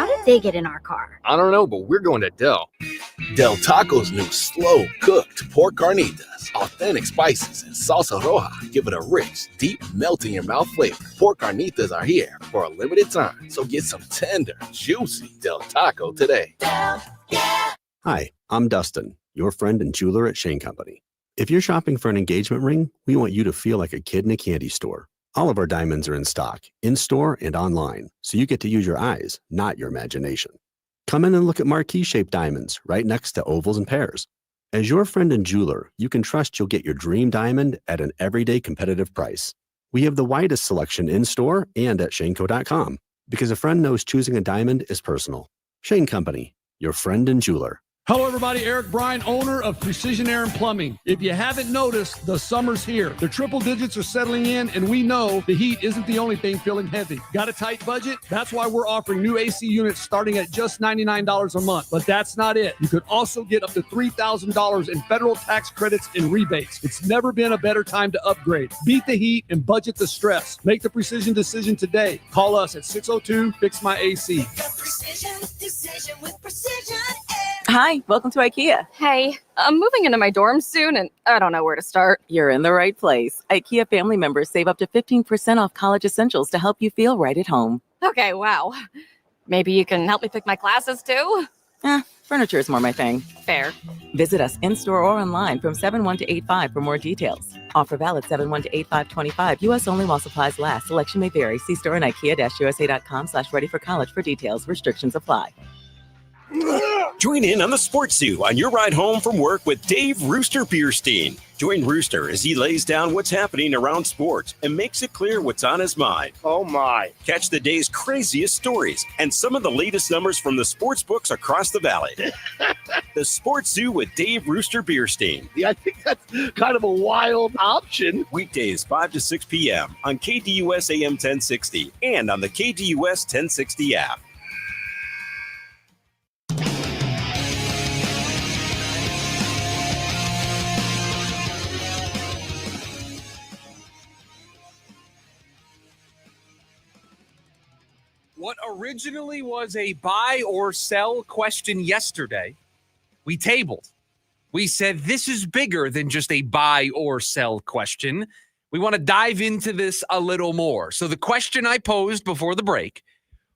did they get in our car? I don't know, but we're going to Del. Del Taco's new slow cooked pork carnitas. Authentic spices and salsa roja give it a rich, deep, melt in your mouth flavor. Pork carnitas are here for a limited time, so get some tender, juicy Del Taco today. Hi, I'm Dustin, your friend and jeweler at Shane Company. If you're shopping for an engagement ring, we want you to feel like a kid in a candy store. All of our diamonds are in stock, in-store and online, so you get to use your eyes, not your imagination. Come in and look at marquee-shaped diamonds right next to ovals and pears. As your friend and jeweler, you can trust you'll get your dream diamond at an everyday competitive price. We have the widest selection in-store and at shaneco.com, because a friend knows choosing a diamond is personal. Shane Company, your friend and jeweler. Hello, everybody. Eric Bryan, owner of Precision Air and Plumbing. If you haven't noticed, the summer's here. The triple digits are settling in, and we know the heat isn't the only thing feeling heavy. Got a tight budget? That's why we're offering new AC units starting at just $99 a month. But that's not it. You could also get up to $3,000 in federal tax credits and rebates. It's never been a better time to upgrade. Beat the heat and budget the stress. Make the precision decision today. Call us at 602-FIX-MY-AC. Precision decision with Precision Air. Hi, welcome to IKEA. Hey, I'm moving into my dorm soon and I don't know where to start. You're in the right place. IKEA family members save up to 15% off college essentials to help you feel right at home. Okay, wow. Maybe you can help me pick my classes too? Furniture is more my thing. Fair. Visit us in-store or online from 7/1 to 8/5 for more details. Offer valid 7/1 to 8/5/25. U.S. only while supplies last. Selection may vary. See store and IKEA-USA.com/ready for college for details. Restrictions apply. Join in on the Sports Zoo on your ride home from work with Dave Rooster Bierstein. Join Rooster as he lays down what's happening around sports and makes it clear what's on his mind. Oh, my. Catch the day's craziest stories and some of the latest numbers from the sports books across the valley. The Sports Zoo with Dave Rooster Bierstein. Yeah, I think that's kind of a wild option. Weekdays 5 to 6 p.m. on KDUS AM 1060 and on the KDUS 1060 app. What originally was a buy or sell question yesterday, we tabled. We said this is bigger than just a buy or sell question. We want to dive into this a little more. So the question I posed before the break,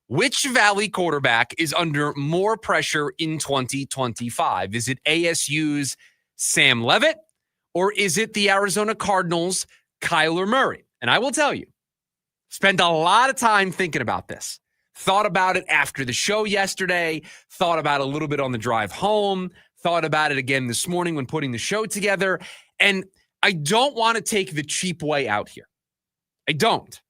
which Valley quarterback is under more pressure in 2025? Is it ASU's Sam Leavitt or is it the Arizona Cardinals' Kyler Murray? And I will tell you, spent a lot of time thinking about this. Thought about it after the show yesterday, thought about it a little bit on the drive home, thought about it again this morning when putting the show together. And I don't want to take the cheap way out here. I don't.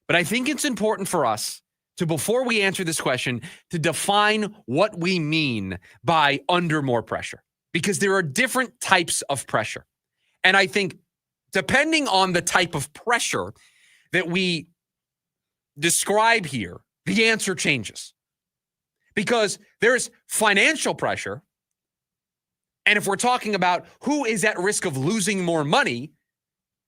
But I think it's important for us to, before we answer this question, to define what we mean by under more pressure. because there are different types of pressure. And I think depending on the type of pressure that we describe here, the answer changes. Because there's financial pressure. And if we're talking about who is at risk of losing more money,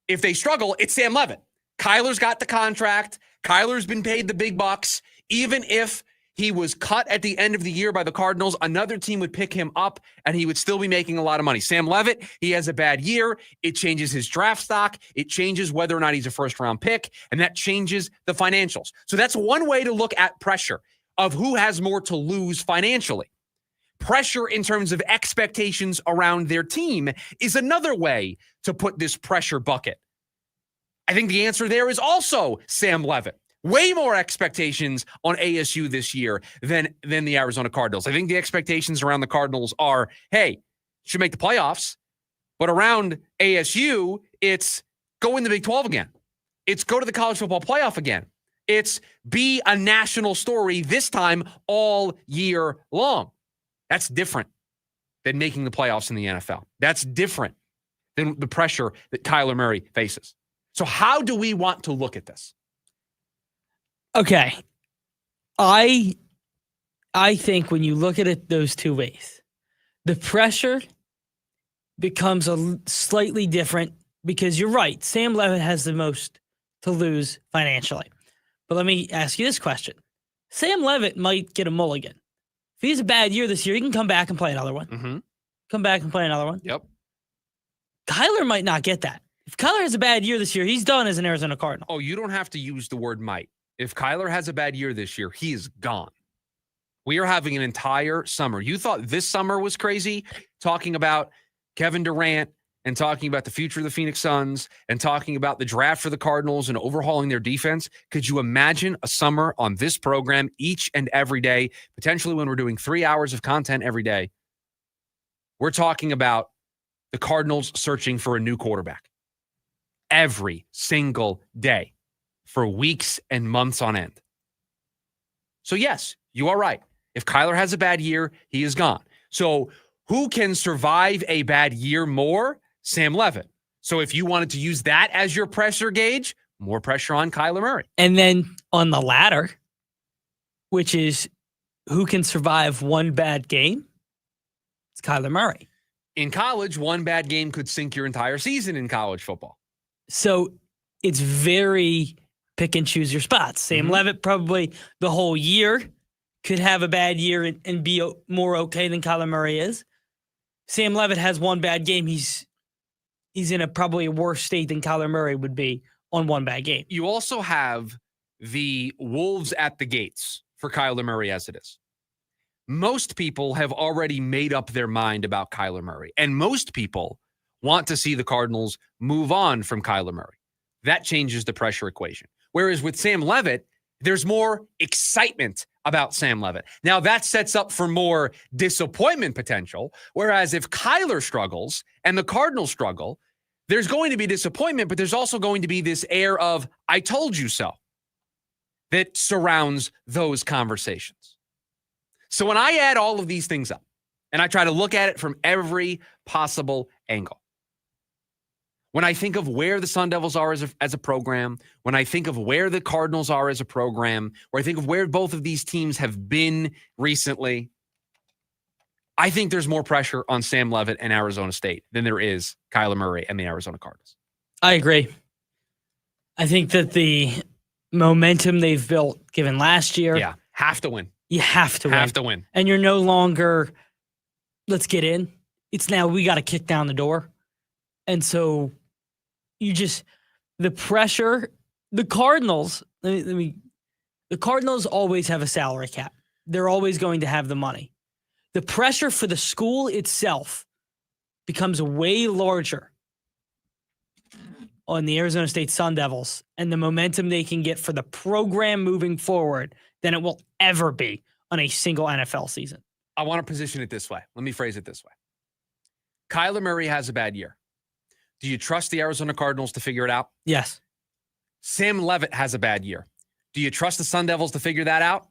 if they struggle, it's Sam Leavitt. Kyler's got the contract. Kyler's been paid the big bucks. Even if he was cut at the end of the year by the Cardinals, another team would pick him up and he would still be making a lot of money. Sam Leavitt, he has a bad year. It changes his draft stock. It changes whether or not he's a first-round pick, and that changes the financials. So that's one way to look at pressure of who has more to lose financially. Pressure in terms of expectations around their team is another way to put this pressure bucket. I think the answer there is also Sam Leavitt. Way more expectations on ASU this year than the Arizona Cardinals. I think the expectations around the Cardinals are, hey, should make the playoffs. But around ASU, it's go in the Big 12 again. It's go to the college football playoff again. It's be a national story this time all year long. That's different than making the playoffs in the NFL. That's different than the pressure that Kyler Murray faces. So how do we want to look at this? Okay. I think when you look at it those two ways, the pressure becomes slightly different because you're right. Sam Leavitt has the most to lose financially. But let me ask you this question. Sam Leavitt might get a mulligan. If he has a bad year this year, he can come back and play another one. Mm-hmm. Come back and play another one. Yep. Kyler might not get that. If Kyler has a bad year this year, he's done as an Arizona Cardinal. Oh, you don't have to use the word might. If Kyler has a bad year this year, he is gone. We are having an entire summer. You thought this summer was crazy, talking about Kevin Durant and talking about the future of the Phoenix Suns and talking about the draft for the Cardinals and overhauling their defense. Could you imagine a summer on this program each and every day, potentially when we're doing 3 hours of content every day? We're talking about the Cardinals searching for a new quarterback every single day for weeks and months on end. So yes, you are right. If Kyler has a bad year, he is gone. So who can survive a bad year more? Sam Leavitt. So if you wanted to use that as your pressure gauge, more pressure on Kyler Murray. And then on the latter, which is who can survive one bad game, it's Kyler Murray. In college, one bad game could sink your entire season in college football. So it's very pick and choose your spots. Sam Leavitt probably the whole year could have a bad year and be more okay than Kyler Murray is. Sam Leavitt has one bad game. He's in probably a worse state than Kyler Murray would be on one bad game. You also have the wolves at the gates for Kyler Murray as it is. Most people have already made up their mind about Kyler Murray, and most people want to see the Cardinals move on from Kyler Murray. That changes the pressure equation. Whereas with Sam Leavitt, there's more excitement about Sam Leavitt. Now that sets up for more disappointment potential. Whereas if Kyler struggles and the Cardinals struggle, there's going to be disappointment, but there's also going to be this air of, I told you so, that surrounds those conversations. So when I add all of these things up and I try to look at it from every possible angle, when I think of where the Sun Devils are as a program, when I think of where the Cardinals are as a program, where I think of where both of these teams have been recently, I think there's more pressure on Sam Leavitt and Arizona State than there is Kyler Murray and the Arizona Cardinals. I agree. I think that the momentum they've built, given last year. Yeah, have to win. You have to win. Have to win. And you're no longer, let's get in. It's now we got to kick down the door. And so the pressure, the Cardinals, the Cardinals always have a salary cap. They're always going to have the money. The pressure for the school itself becomes way larger on the Arizona State Sun Devils and the momentum they can get for the program moving forward than it will ever be on a single NFL season. I want to position it this way. Let me phrase it this way. Kyler Murray has a bad year. Do you trust the Arizona Cardinals to figure it out? Yes. Sam Leavitt has a bad year. Do you trust the Sun Devils to figure that out?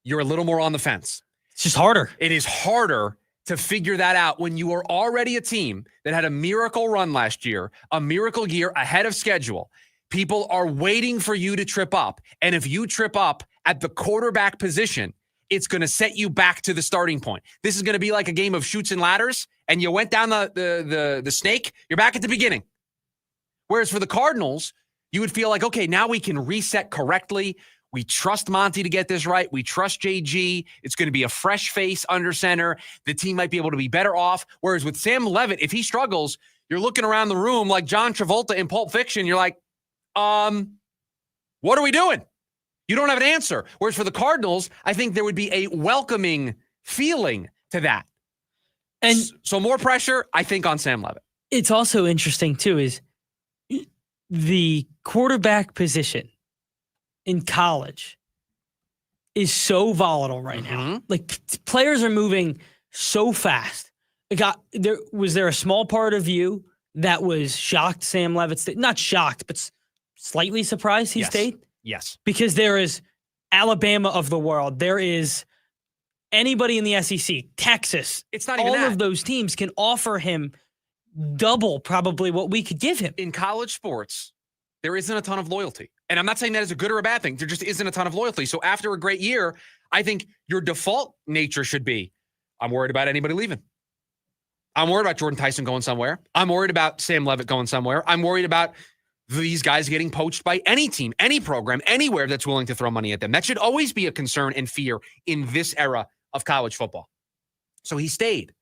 You're a little more on the fence. It's just harder. It is harder to figure that out when you are already a team that had a miracle run last year, a miracle year ahead of schedule. People are waiting for you to trip up. And if you trip up at the quarterback position, it's going to set you back to the starting point. This is going to be like a game of chutes and ladders, and you went down the snake, you're back at the beginning. Whereas for the Cardinals, you would feel like, okay, now we can reset correctly. We trust Monty to get this right. We trust JG. It's going to be a fresh face under center. The team might be able to be better off. Whereas with Sam Leavitt, if he struggles, you're looking around the room like John Travolta in Pulp Fiction. You're like, what are we doing? You don't have an answer. Whereas for the Cardinals, I think there would be a welcoming feeling to that. And so more pressure, I think, on Sam Leavitt. It's also interesting, too, is the quarterback position in college is so volatile right now. Like, players are moving so fast. Was there a small part of you that was shocked Sam Leavitt stayed? Not shocked, but slightly surprised he stayed? Yes. Because there is Alabama of the world. There is anybody in the SEC, Texas. It's not even all of those teams can offer him double probably what we could give him. In college sports, there isn't a ton of loyalty. And I'm not saying that is a good or a bad thing. There just isn't a ton of loyalty. So after a great year, I think your default nature should be, I'm worried about anybody leaving. I'm worried about Jordan Tyson going somewhere. I'm worried about Sam Leavitt going somewhere. I'm worried about these guys getting poached by any team, any program, anywhere that's willing to throw money at them. That should always be a concern and fear in this era of college football. So he stayed.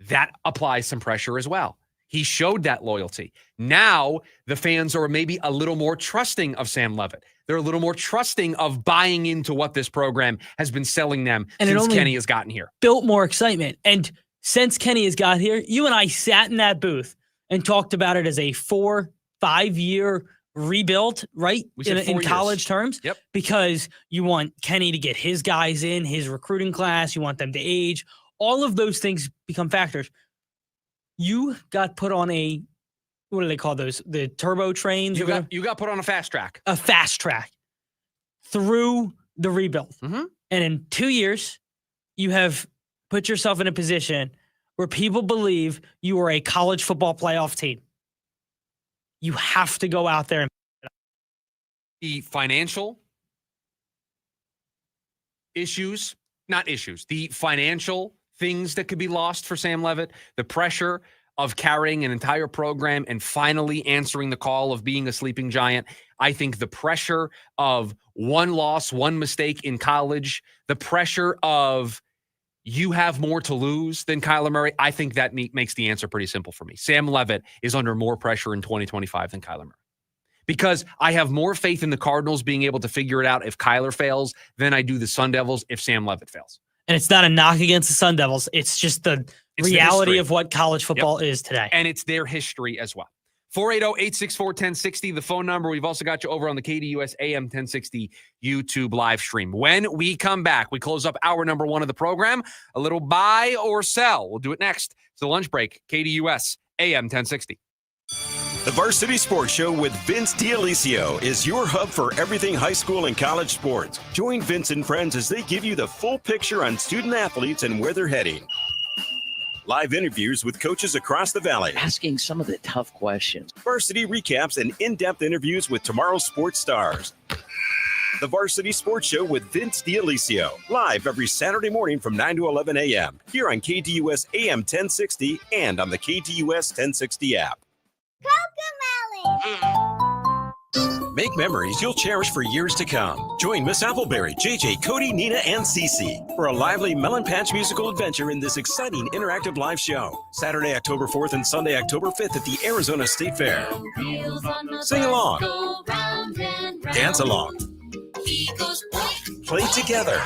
That applies some pressure as well. He showed that loyalty. Now the fans are maybe a little more trusting of Sam Leavitt. They're a little more trusting of buying into what this program has been selling them since Kenny has gotten here. Built more excitement. And since Kenny has got here, you and I sat in that booth and talked about it as a 4-5-year rebuild, right? In college terms. Yep. Because you want Kenny to get his guys in, his recruiting class. You want them to age. All of those things become factors. You got put on what do they call those? The turbo trains? You got put on a fast track. A fast track through the rebuild. And in 2 years, you have put yourself in a position where people believe you are a college football playoff team. You have to go out there and the financial issues, not issues, the financial things that could be lost for Sam Leavitt, the pressure of carrying an entire program and finally answering the call of being a sleeping giant. I think the pressure of one loss, one mistake in college, the pressure of you have more to lose than Kyler Murray, I think that makes the answer pretty simple for me. Sam Leavitt is under more pressure in 2025 than Kyler Murray. Because I have more faith in the Cardinals being able to figure it out if Kyler fails than I do the Sun Devils if Sam Leavitt fails. And it's not a knock against the Sun Devils. It's just the reality of what college football is today. And it's their history as well. 480-864-1060, the phone number. We've also got you over on the KDUS AM 1060 YouTube live stream. When we come back, we close up hour number one of the program. A little buy or sell. We'll do it next. It's the lunch break, KDUS AM 1060. The Varsity Sports Show with Vince D'Alicio is your hub for everything high school and college sports. Join Vince and friends as they give you the full picture on student athletes and where they're heading. Live interviews with coaches across the valley. Asking some of the tough questions. Varsity recaps and in-depth interviews with tomorrow's sports stars. The Varsity Sports Show with Vince D'Alicio. Live every Saturday morning from 9 to 11 a.m. Here on KDUS AM 1060 and on the KDUS 1060 app. Make memories you'll cherish for years to come. Join Miss Appleberry, JJ, Cody, Nina, and Cece for a lively Melon Patch musical adventure in this exciting interactive live show. Saturday, October 4th and Sunday, October 5th at the Arizona State Fair. Sing along. Dance along. Play together.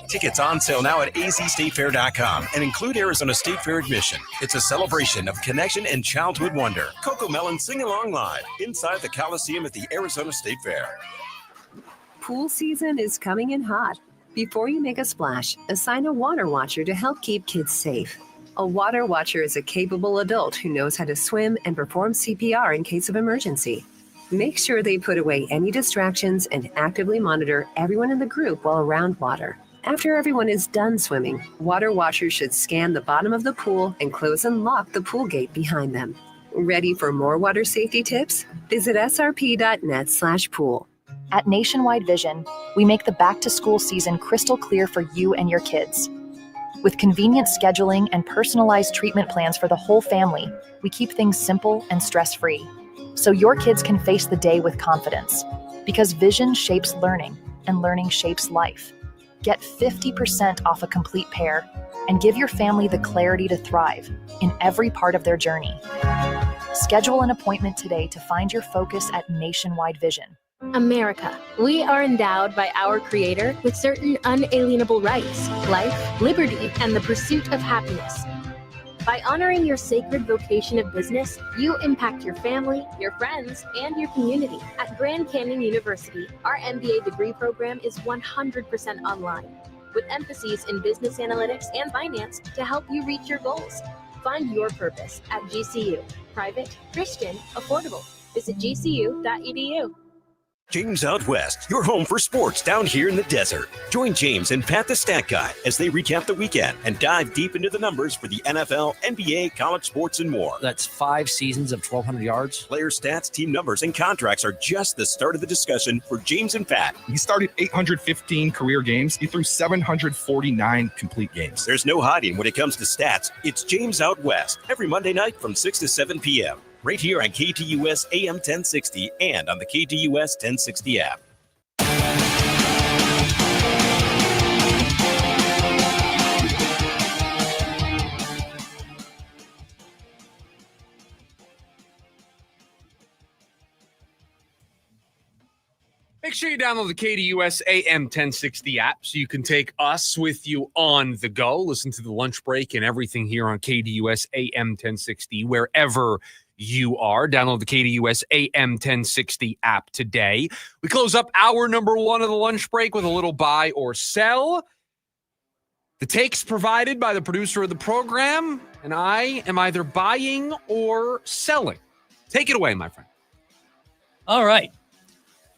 Tickets on sale now at azstatefair.com and include Arizona State Fair admission. It's a celebration of connection and childhood wonder. Coco Melon Sing Along Live inside the Coliseum at the Arizona State Fair. Pool season is coming in hot. Before you make a splash, assign a water watcher to help keep kids safe. A water watcher is a capable adult who knows how to swim and perform CPR in case of emergency. Make sure they put away any distractions and actively monitor everyone in the group while around water. After everyone is done swimming, water watchers should scan the bottom of the pool and close and lock the pool gate behind them. Ready for more water safety tips? Visit srp.net/pool. At Nationwide Vision, we make the back-to-school season crystal clear for you and your kids. With convenient scheduling and personalized treatment plans for the whole family, we keep things simple and stress-free, so your kids can face the day with confidence. Because vision shapes learning, and learning shapes life. Get 50% off a complete pair and give your family the clarity to thrive in every part of their journey. Schedule an appointment today to find your focus at Nationwide Vision. America. We are endowed by our Creator with certain unalienable rights: life, liberty, and the pursuit of happiness. By honoring your sacred vocation of business, you impact your family, your friends, and your community. At Grand Canyon University, our MBA degree program is 100% online, with emphases in business analytics and finance to help you reach your goals. Find your purpose at GCU. Private, Christian, affordable. Visit gcu.edu. James Out West, your home for sports down here in the desert. Join James and Pat the Stat Guy as they recap the weekend and dive deep into the numbers for the NFL, NBA, college sports, and more. That's 5 seasons of 1,200 yards. Player stats, team numbers, and contracts are just the start of the discussion for James and Pat. He started 815 career games. He threw 749 complete games. There's no hiding when it comes to stats. It's James Out West, every Monday night from 6 to 7 p.m. right here on KTUS AM 1060 and on the KTUS 1060 app. Make sure you download the KTUS AM 1060 app so you can take us with you on the go. Listen to the lunch break and everything here on KTUS AM 1060 wherever you are. Download the KTUS AM 1060 app today. We close up hour number 1 of the lunch break with a little buy or sell. The takes provided by the producer of the program, and I am either buying or selling. Take it away, my friend. All right.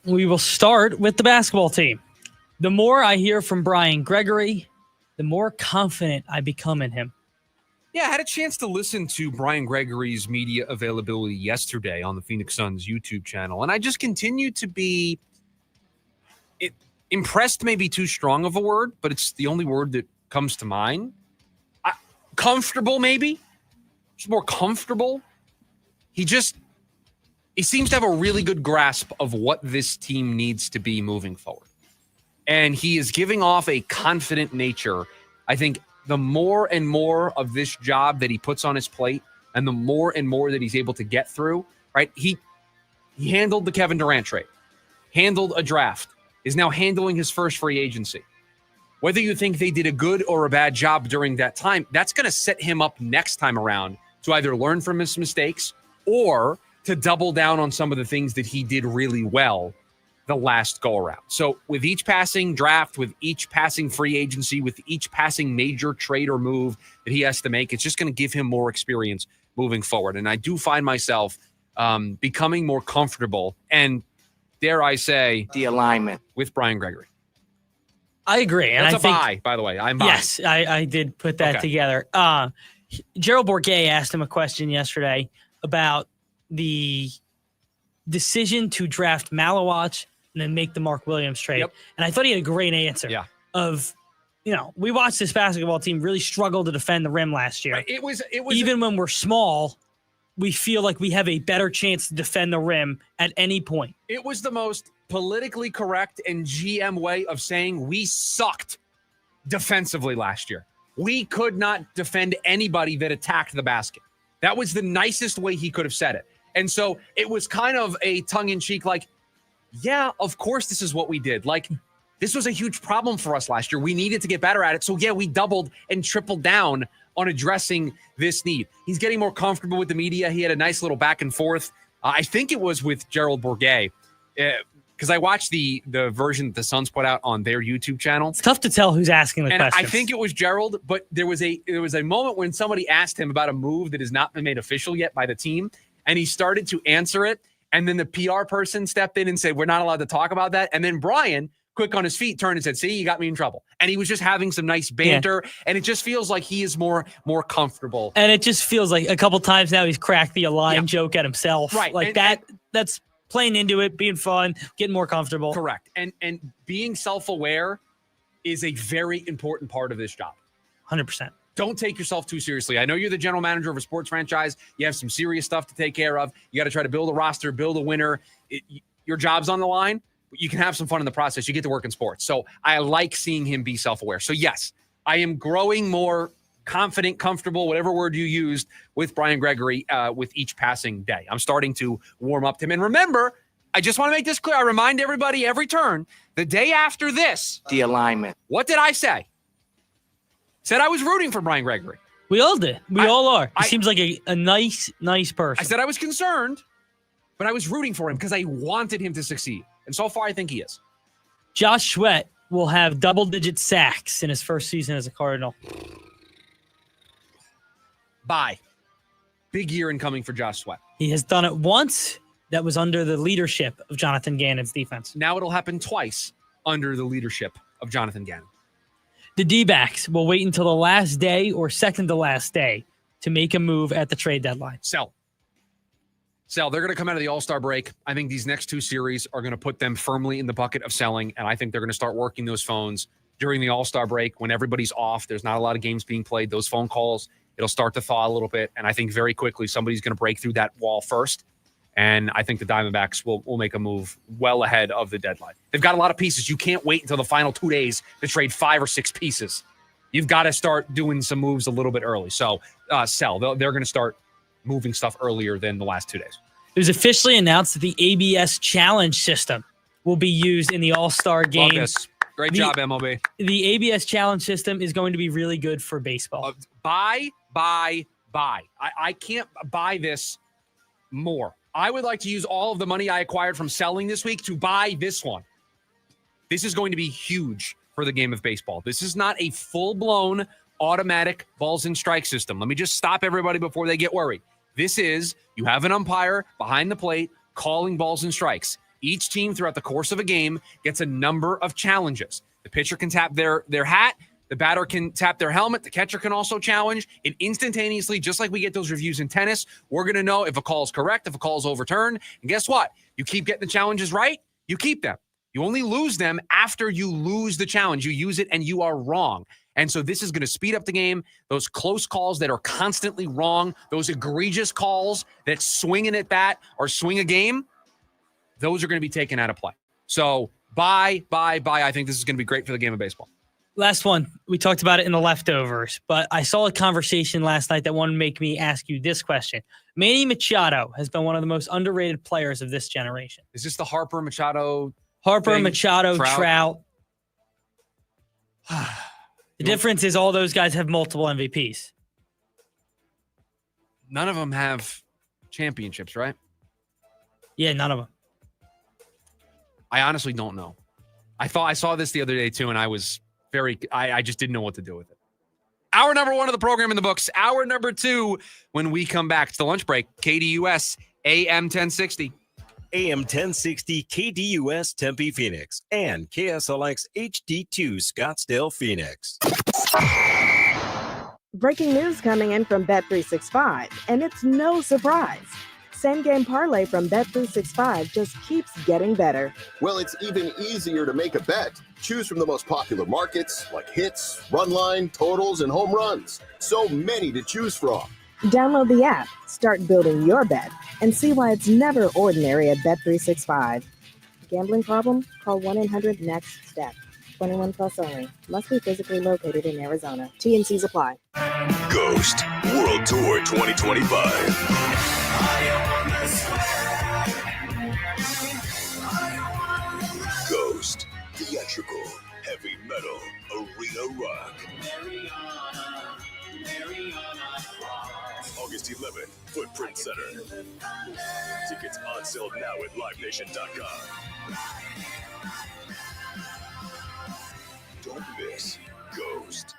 We will start with the basketball team. The more I hear from Brian Gregory, the more confident I become in him. Yeah, I had a chance to listen to Brian Gregory's media availability yesterday on the Phoenix Suns YouTube channel, and I just continue to be impressed, maybe too strong of a word, but it's the only word that comes to mind. Comfortable, maybe. Just more comfortable. He seems to have a really good grasp of what this team needs to be moving forward. And he is giving off a confident nature. I think the more and more of this job that he puts on his plate and the more and more that he's able to get through, right? He handled the Kevin Durant trade, handled a draft, is now handling his first free agency. Whether you think they did a good or a bad job during that time, that's going to set him up next time around to either learn from his mistakes or to double down on some of the things that he did really well the last go around. So with each passing draft, with each passing free agency, with each passing major trade or move that he has to make, it's just going to give him more experience moving forward. And I do find myself becoming more comfortable and, dare I say, the alignment with Brian Gregory. I agree. And That's a buy, by the way. I'm buying. Yes, I did put that together. Gerald Bourguet asked him a question yesterday about the decision to draft Malawach and then make the Mark Williams trade. Yep. And I thought he had a great answer we watched this basketball team really struggle to defend the rim last year. It was even when we're small, we feel like we have a better chance to defend the rim at any point. It was the most politically correct and GM way of saying we sucked defensively last year. We could not defend anybody that attacked the basket. That was the nicest way he could have said it. And so it was kind of a tongue-in-cheek, like, yeah, of course this is what we did. Like, this was a huge problem for us last year. We needed to get better at it. So, yeah, we doubled and tripled down on addressing this need. He's getting more comfortable with the media. He had a nice little back and forth. I think it was with Gerald Bourguet, because I watched the version that the Suns put out on their YouTube channel. It's tough to tell who's asking the questions. I think it was Gerald, but there was a moment when somebody asked him about a move that has not been made official yet by the team, and he started to answer it, and then the PR person stepped in and said, we're not allowed to talk about that. And then Brian quick on his feet, turned and said, see, you got me in trouble. And he was just having some nice banter, and it just feels like he is more comfortable. And it just feels like a couple times now he's cracked the line joke at himself. Right. Like that's playing into it, being fun, getting more comfortable. Correct. And being self-aware is a very important part of this job. 100%. Don't take yourself too seriously. I know you're the general manager of a sports franchise. You have some serious stuff to take care of. You got to try to build a roster, build a winner. Your job's on the line, but you can have some fun in the process. You get to work in sports. So I like seeing him be self-aware. So yes, I am growing more confident, comfortable, whatever word you used, with Brian Gregory with each passing day. I'm starting to warm up to him. And remember, I just want to make this clear. I remind everybody every turn, the day after this, The alignment. what did I say? Said I was rooting for Brian Gregory. We all did. We all are. He seems like a nice person. I said I was concerned, but I was rooting for him because I wanted him to succeed. And so far, I think he is. Josh Sweat will have double-digit sacks in his first season as a Cardinal. Bye. Big year incoming for Josh Sweat. He has done it once. That was under the leadership of Jonathan Gannon's defense. Now it'll happen twice under the leadership of Jonathan Gannon. The D-backs will wait until the last day or second to last day to make a move at the trade deadline. Sell. They're going to come out of the All-Star break. I think these next two series are going to put them firmly in the bucket of selling, and I think they're going to start working those phones during the All-Star break when everybody's off. There's not a lot of games being played. Those phone calls, it'll start to thaw a little bit, and I think very quickly somebody's going to break through that wall first, and I think the Diamondbacks will make a move well ahead of the deadline. They've got a lot of pieces. You can't wait until the final 2 days to trade 5 or 6 pieces. You've got to start doing some moves a little bit early. So sell. They're going to start moving stuff earlier than the last 2 days. It was officially announced that the ABS Challenge system will be used in the All-Star game. Love this. Great job, MLB. The ABS Challenge system is going to be really good for baseball. Buy. I can't buy this more. I would like to use all of the money I acquired from selling this week to buy this one. This is going to be huge for the game of baseball. This is not a full-blown automatic balls and strike system. Let me just stop everybody before they get worried. This is, you have an umpire behind the plate calling balls and strikes. Each team throughout the course of a game gets a number of challenges. The pitcher can tap their hat. The batter can tap their helmet. The catcher can also challenge. And instantaneously, just like we get those reviews in tennis, we're going to know if a call is correct, if a call is overturned. And guess what? You keep getting the challenges right, you keep them. You only lose them after you lose the challenge. You use it and you are wrong. And so this is going to speed up the game. Those close calls that are constantly wrong, those egregious calls that swing an at bat or swing a game, those are going to be taken out of play. So buy. I think this is going to be great for the game of baseball. Last one. We talked about it in the leftovers, but I saw a conversation last night that wanted to make me ask you this question. Manny Machado has been one of the most underrated players of this generation. Is this the Harper Machado thing? Machado, Trout? The difference is all those guys have multiple MVPs. None of them have championships, right? Yeah, none of them. I honestly don't know. I saw this the other day too, and I was I just didn't know what to do with it. Hour number 1 of the program in the books. Hour number 2 when we come back to the lunch break. KDUS AM 1060. AM 1060 KDUS Tempe, Phoenix, and KSLX HD2 Scottsdale, Phoenix. Breaking news coming in from Bet365, and it's no surprise. Same game parlay from Bet365 just keeps getting better. Well, it's even easier to make a bet. Choose from the most popular markets like hits, run line, totals, and home runs. So many to choose from. Download the app, start building your bet, and see why it's never ordinary at Bet365. Gambling problem? Call 1-800-NEXT-STEP. 21 plus only. Must be physically located in Arizona. T&Cs apply. Ghost World Tour 2025. Ghost Theatrical Heavy Metal Arena Rock. August 11th, Footprint Center. Tickets on sale now at livenation.com. Don't miss Ghost.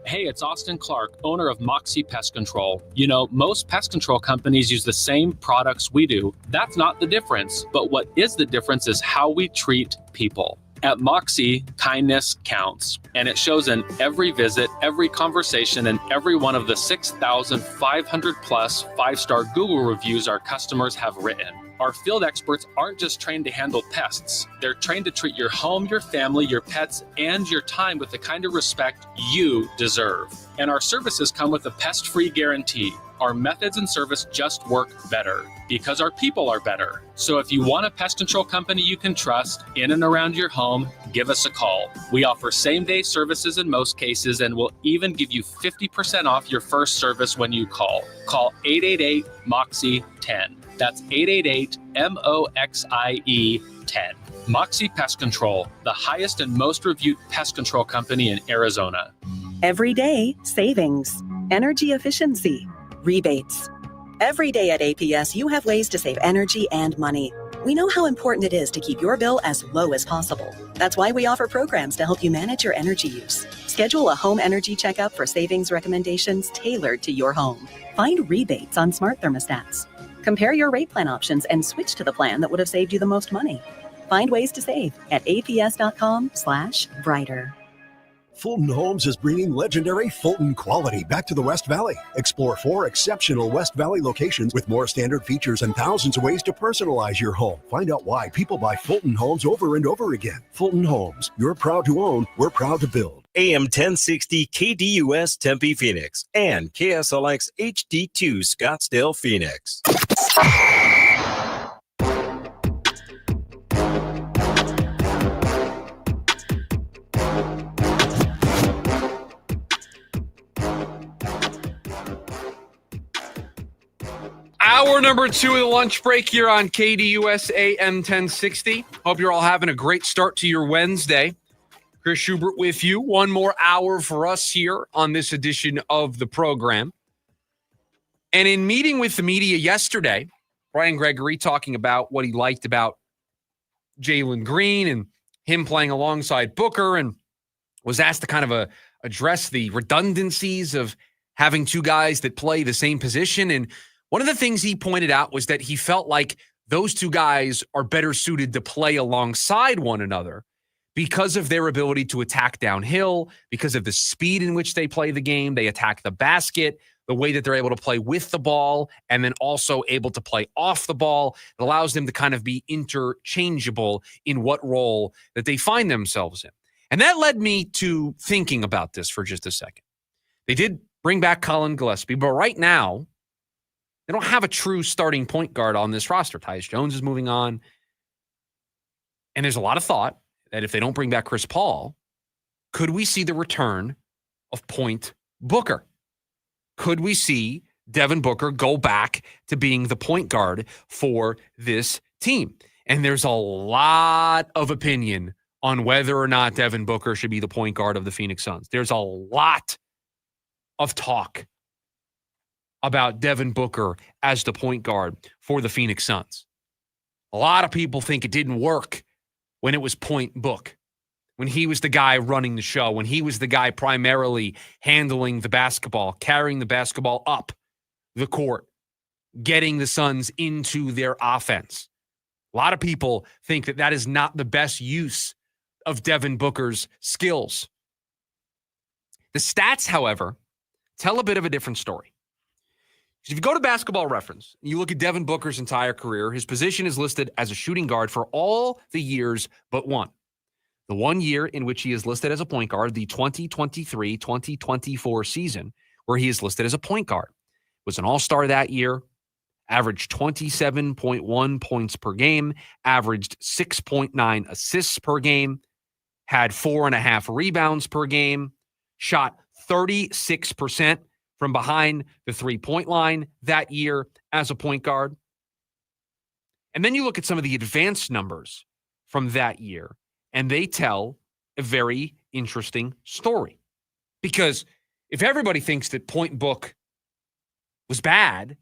Hey, it's Austin Clark, owner of Moxie Pest Control. You know, most pest control companies use the same products we do. That's not the difference. But what is the difference is how we treat people. At Moxie, kindness counts, and it shows in every visit, every conversation, and every one of the 6,500 plus 5-star Google reviews our customers have written. Our field experts aren't just trained to handle pests. They're trained to treat your home, your family, your pets, and your time with the kind of respect you deserve. And our services come with a pest-free guarantee. Our methods and service just work better because our people are better. So if you want a pest control company you can trust in and around your home, give us a call. We offer same-day services in most cases, and we'll even give you 50% off your first service when you call. Call 888-MOXIE-10. That's 888-MOXIE-10. Moxie Pest Control, the highest and most reviewed pest control company in Arizona. Every day, savings, energy efficiency, rebates. Every day at APS, you have ways to save energy and money. We know how important it is to keep your bill as low as possible. That's why we offer programs to help you manage your energy use. Schedule a home energy checkup for savings recommendations tailored to your home. Find rebates on smart thermostats. Compare your rate plan options and switch to the plan that would have saved you the most money. Find ways to save at aps.com/brighter. Fulton Homes is bringing legendary Fulton quality back to the West Valley. Explore 4 exceptional West Valley locations with more standard features and thousands of ways to personalize your home. Find out why people buy Fulton Homes over and over again. Fulton Homes, you're proud to own, we're proud to build. AM 1060 KDUS Tempe Phoenix and KSLX HD2 Scottsdale Phoenix. Hour number 2 of the lunch break here on KDUS AM 1060. Hope you're all having a great start to your Wednesday. Chris Schubert with you. One more hour for us here on this edition of the program. And in meeting with the media yesterday, Brian Gregory talking about what he liked about Jalen Green and him playing alongside Booker, and was asked to kind of address the redundancies of having two guys that play the same position. And one of the things he pointed out was that he felt like those two guys are better suited to play alongside one another because of their ability to attack downhill, because of the speed in which they play the game. They attack the basket, the way that they're able to play with the ball, and then also able to play off the ball. It allows them to kind of be interchangeable in what role that they find themselves in. And that led me to thinking about this for just a second. They did bring back Colin Gillespie, but right now, they don't have a true starting point guard on this roster. Tyus Jones is moving on. And there's a lot of thought that if they don't bring back Chris Paul, could we see the return of Point Booker? Could we see Devin Booker go back to being the point guard for this team? And there's a lot of opinion on whether or not Devin Booker should be the point guard of the Phoenix Suns. There's a lot of talk about Devin Booker as the point guard for the Phoenix Suns. A lot of people think it didn't work when it was Point Book, when he was the guy running the show, when he was the guy primarily handling the basketball, carrying the basketball up the court, getting the Suns into their offense. A lot of people think that that is not the best use of Devin Booker's skills. The stats, however, tell a bit of a different story. If you go to Basketball Reference, you look at Devin Booker's entire career, his position is listed as a shooting guard for all the years but one. The 1 year in which he is listed as a point guard, the 2023-2024 season, where he is listed as a point guard. Was an all-star that year, averaged 27.1 points per game, averaged 6.9 assists per game, had 4.5 rebounds per game, shot 36% from behind the three-point line that year as a point guard. And then you look at some of the advanced numbers from that year, and they tell a very interesting story. Because if everybody thinks that Point Book was bad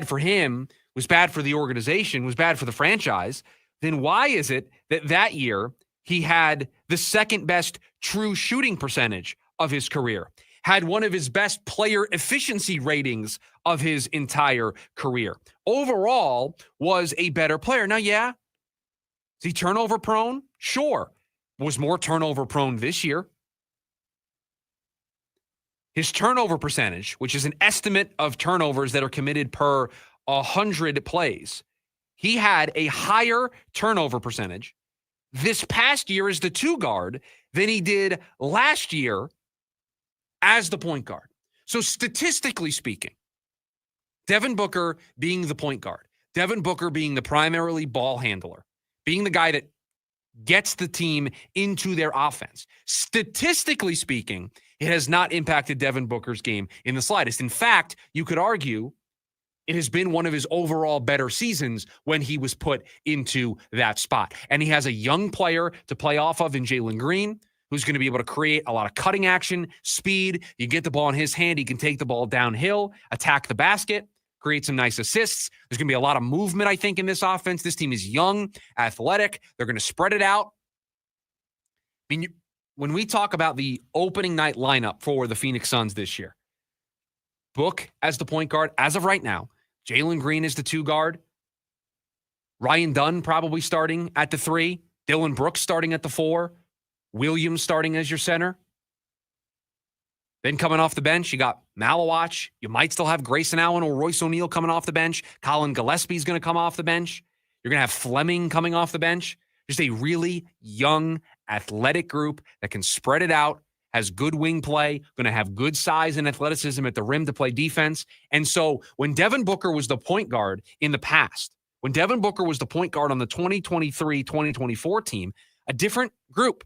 for him, was bad for the organization, was bad for the franchise, then why is it that year he had the second best true shooting percentage of his career? had one of his best player efficiency ratings of his entire career. Overall, was a better player. Now, yeah, is he turnover prone? Sure. Was more turnover prone this year. His turnover percentage, which is an estimate of turnovers that are committed per 100 plays, he had a higher turnover percentage this past year as the 2 guard than he did last year as the point guard. So statistically speaking, Devin Booker being the point guard, Devin Booker being the primarily ball handler, being the guy that gets the team into their offense. Statistically speaking, it has not impacted Devin Booker's game in the slightest. In fact, you could argue it has been one of his overall better seasons when he was put into that spot. And he has a young player to play off of in Jalen Green, who's going to be able to create a lot of cutting action, speed. You get the ball in his hand, he can take the ball downhill, attack the basket, create some nice assists. There's going to be a lot of movement, I think, in this offense. This team is young, athletic. They're going to spread it out. I mean, when we talk about the opening night lineup for the Phoenix Suns this year, Book as the point guard as of right now, Jalen Green is the 2 guard, Ryan Dunn probably starting at the 3, Dylan Brooks starting at the 4, Williams starting as your center. Then coming off the bench, you got Malawach. You might still have Grayson Allen or Royce O'Neal coming off the bench. Colin Gillespie's going to come off the bench. You're going to have Fleming coming off the bench. Just a really young, athletic group that can spread it out, has good wing play, going to have good size and athleticism at the rim to play defense. And so when Devin Booker was the point guard in the past, when Devin Booker was the point guard on the 2023-2024 team, a different group,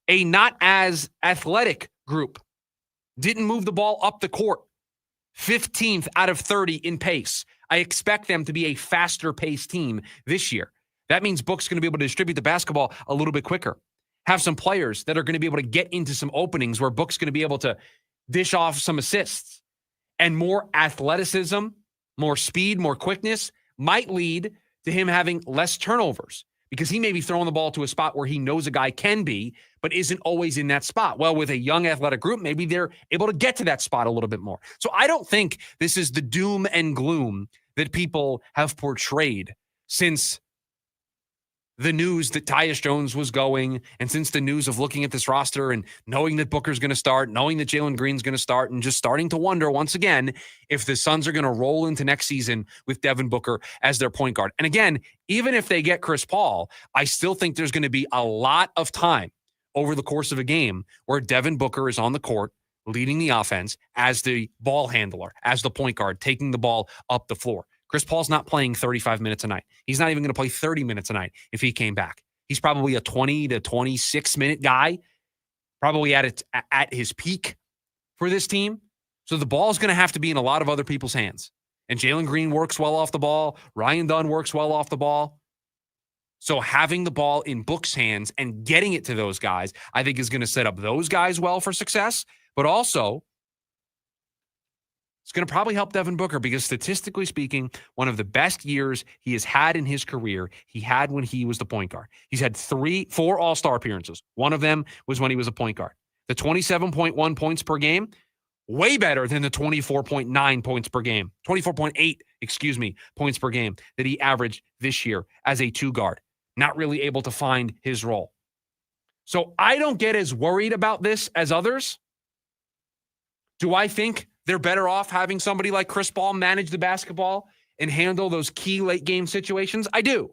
a not as athletic group, didn't move the ball up the court, 15th out of 30 in pace. I expect them to be a faster paced team this year. That means Book's going to be able to distribute the basketball a little bit quicker. Have some players that are going to be able to get into some openings where Book's going to be able to dish off some assists. And more athleticism, more speed, more quickness might lead to him having less turnovers because he may be throwing the ball to a spot where he knows a guy can be, but isn't always in that spot. Well, with a young athletic group, maybe they're able to get to that spot a little bit more. So I don't think this is the doom and gloom that people have portrayed since the news that Tyus Jones was going, and since the news of looking at this roster and knowing that Booker's going to start, knowing that Jalen Green's going to start, and just starting to wonder once again if the Suns are going to roll into next season with Devin Booker as their point guard. And again, even if they get Chris Paul, I still think there's going to be a lot of time over the course of a game where Devin Booker is on the court leading the offense as the ball handler, as the point guard, taking the ball up the floor. Chris Paul's not playing 35 minutes a night. He's not even going to play 30 minutes a night if he came back. He's probably a 20 to 26-minute guy, probably at his peak for this team. So the ball is going to have to be in a lot of other people's hands. And Jalen Green works well off the ball. Ryan Dunn works well off the ball. So having the ball in Book's hands and getting it to those guys, I think is going to set up those guys well for success. But also, it's going to probably help Devin Booker because statistically speaking, one of the best years he has had in his career, he had when he was the point guard. He's had 4 All-Star appearances. One of them was when he was a point guard. The 27.1 points per game, way better than the 24.9 points per game, 24.8, points per game that he averaged this year as a 2 guard. Not really able to find his role. So I don't get as worried about this as others. Do I think they're better off having somebody like Chris Paul manage the basketball and handle those key late game situations? I do.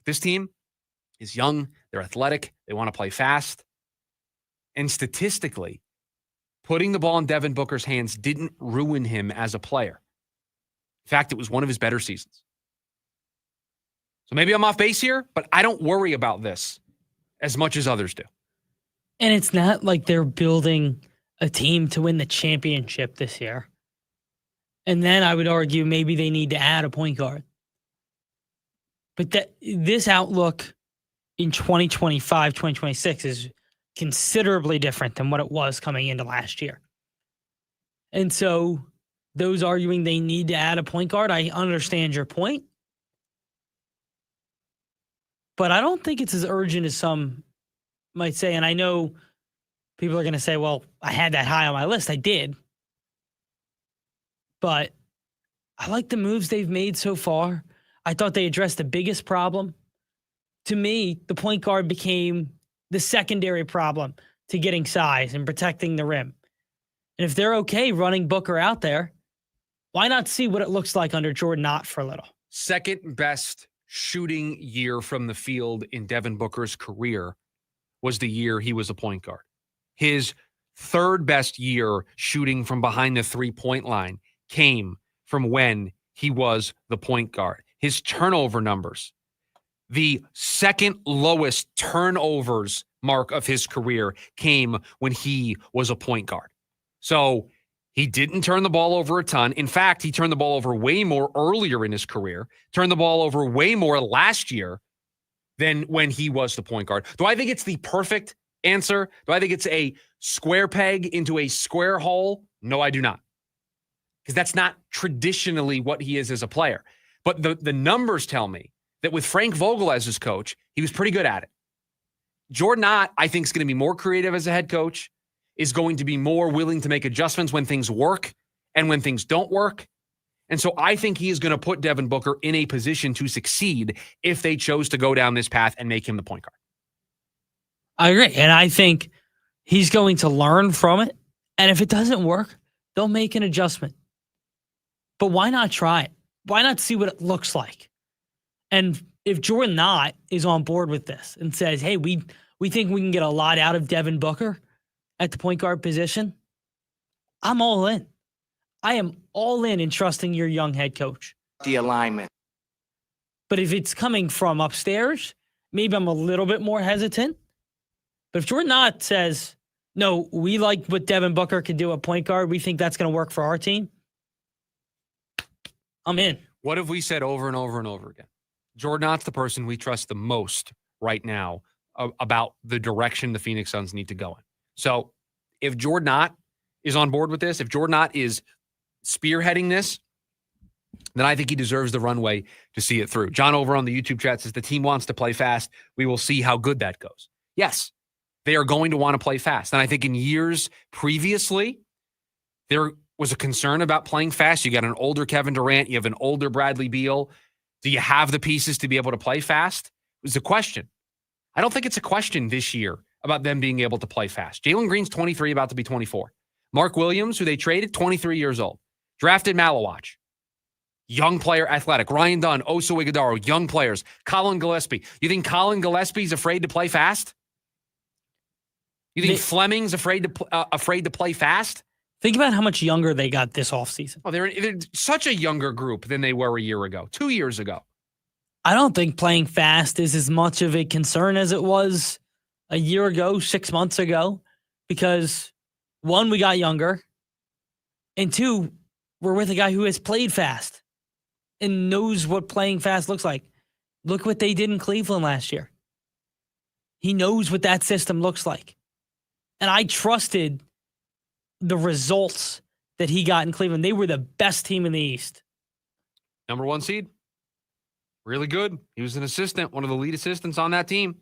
This team is young. They're athletic. They want to play fast. And statistically, putting the ball in Devin Booker's hands didn't ruin him as a player. In fact, it was one of his better seasons. So maybe I'm off base here, but I don't worry about this as much as others do. And it's not like they're building a team to win the championship this year. And then I would argue maybe they need to add a point guard. But this outlook in 2025, 2026 is considerably different than what it was coming into last year. And so those arguing they need to add a point guard, I understand your point. But I don't think it's as urgent as some might say. And I know People are going to say, well, I had that high on my list. I did. But I like the moves they've made so far. I thought they addressed the biggest problem. To me, the point guard became the secondary problem to getting size and protecting the rim. And if they're okay running Booker out there, why not see what it looks like under Jordan Knott for a little? Second best shooting year from the field in Devin Booker's career was the year he was a point guard. His third best year shooting from behind the three-point line came from when he was the point guard. His turnover numbers, the second lowest turnovers mark of his career came when he was a point guard. So he didn't turn the ball over a ton. In fact, he turned the ball over way more earlier in his career, turned the ball over way more last year than when he was the point guard. Do I think it's the perfect answer? Do I think it's a square peg into a square hole? No, I do not. Because that's not traditionally what he is as a player. But the numbers tell me that with Frank Vogel as his coach, he was pretty good at it. Jordan Knott, I think, is going to be more creative as a head coach, is going to be more willing to make adjustments when things work and when things don't work. And so I think he is going to put Devin Booker in a position to succeed if they chose to go down this path and make him the point guard. I agree. And I think he's going to learn from it. And if it doesn't work, they'll make an adjustment. But why not try it? Why not see what it looks like? And if Jordan Knott is on board with this and says, hey, we think we can get a lot out of Devin Booker at the point guard position, I'm all in. I am all in trusting your young head coach. The alignment. But if it's coming from upstairs, maybe I'm a little bit more hesitant. But if Jordan Knott says, no, we like what Devin Booker can do at point guard, we think that's going to work for our team, I'm in. What have we said over and over and over again? Jordan Knott's the person we trust the most right now about the direction the Phoenix Suns need to go in. So if Jordan Knott is on board with this, if Jordan Knott is spearheading this, then I think he deserves the runway to see it through. John over on the YouTube chat says the team wants to play fast. We will see how good that goes. Yes, they are going to want to play fast. And I think in years previously, there was a concern about playing fast. You got an older Kevin Durant. You have an older Bradley Beal. Do you have the pieces to be able to play fast? It was a question. I don't think it's a question this year about them being able to play fast. Jalen Green's 23, about to be 24. Mark Williams, who they traded, 23 years old. Drafted Malawach. Young player, athletic. Ryan Dunn, Oso Ighodaro, young players. Colin Gillespie. You think Colin Gillespie's afraid to play fast? You think Fleming's afraid to play fast? Think about how much younger they got this offseason. Oh, they're such a younger group than they were a year ago, 2 years ago. I don't think playing fast is as much of a concern as it was a year ago, 6 months ago, because one, we got younger, and two, we're with a guy who has played fast and knows what playing fast looks like. Look what they did in Cleveland last year. He knows what that system looks like. And I trusted the results that he got in Cleveland. They were the best team in the East. Number 1 seed. Really good. He was an assistant, one of the lead assistants on that team.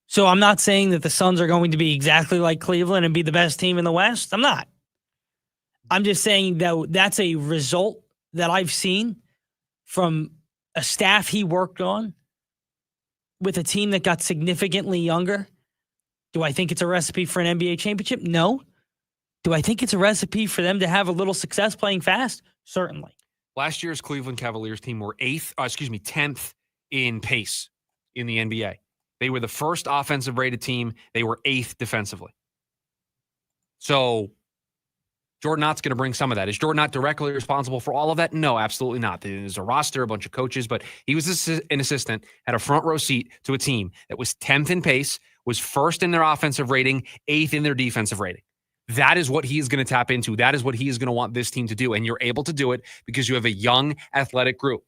So I'm not saying that the Suns are going to be exactly like Cleveland and be the best team in the West. I'm not. I'm just saying that that's a result that I've seen from a staff he worked on with a team that got significantly younger. Do I think it's a recipe for an NBA championship? No. Do I think it's a recipe for them to have a little success playing fast? Certainly. Last year's Cleveland Cavaliers team were 10th in pace in the NBA. They were the first offensive rated team. They were 8th defensively. So Jordan Knott's going to bring some of that. Is Jordan Knott directly responsible for all of that? No, absolutely not. There's a roster, a bunch of coaches, but he was an assistant, had a front row seat to a team that was 10th in pace, was first in their offensive rating, 8th in their defensive rating. That is what he is going to tap into. That is what he is going to want this team to do. And you're able to do it because you have a young, athletic group.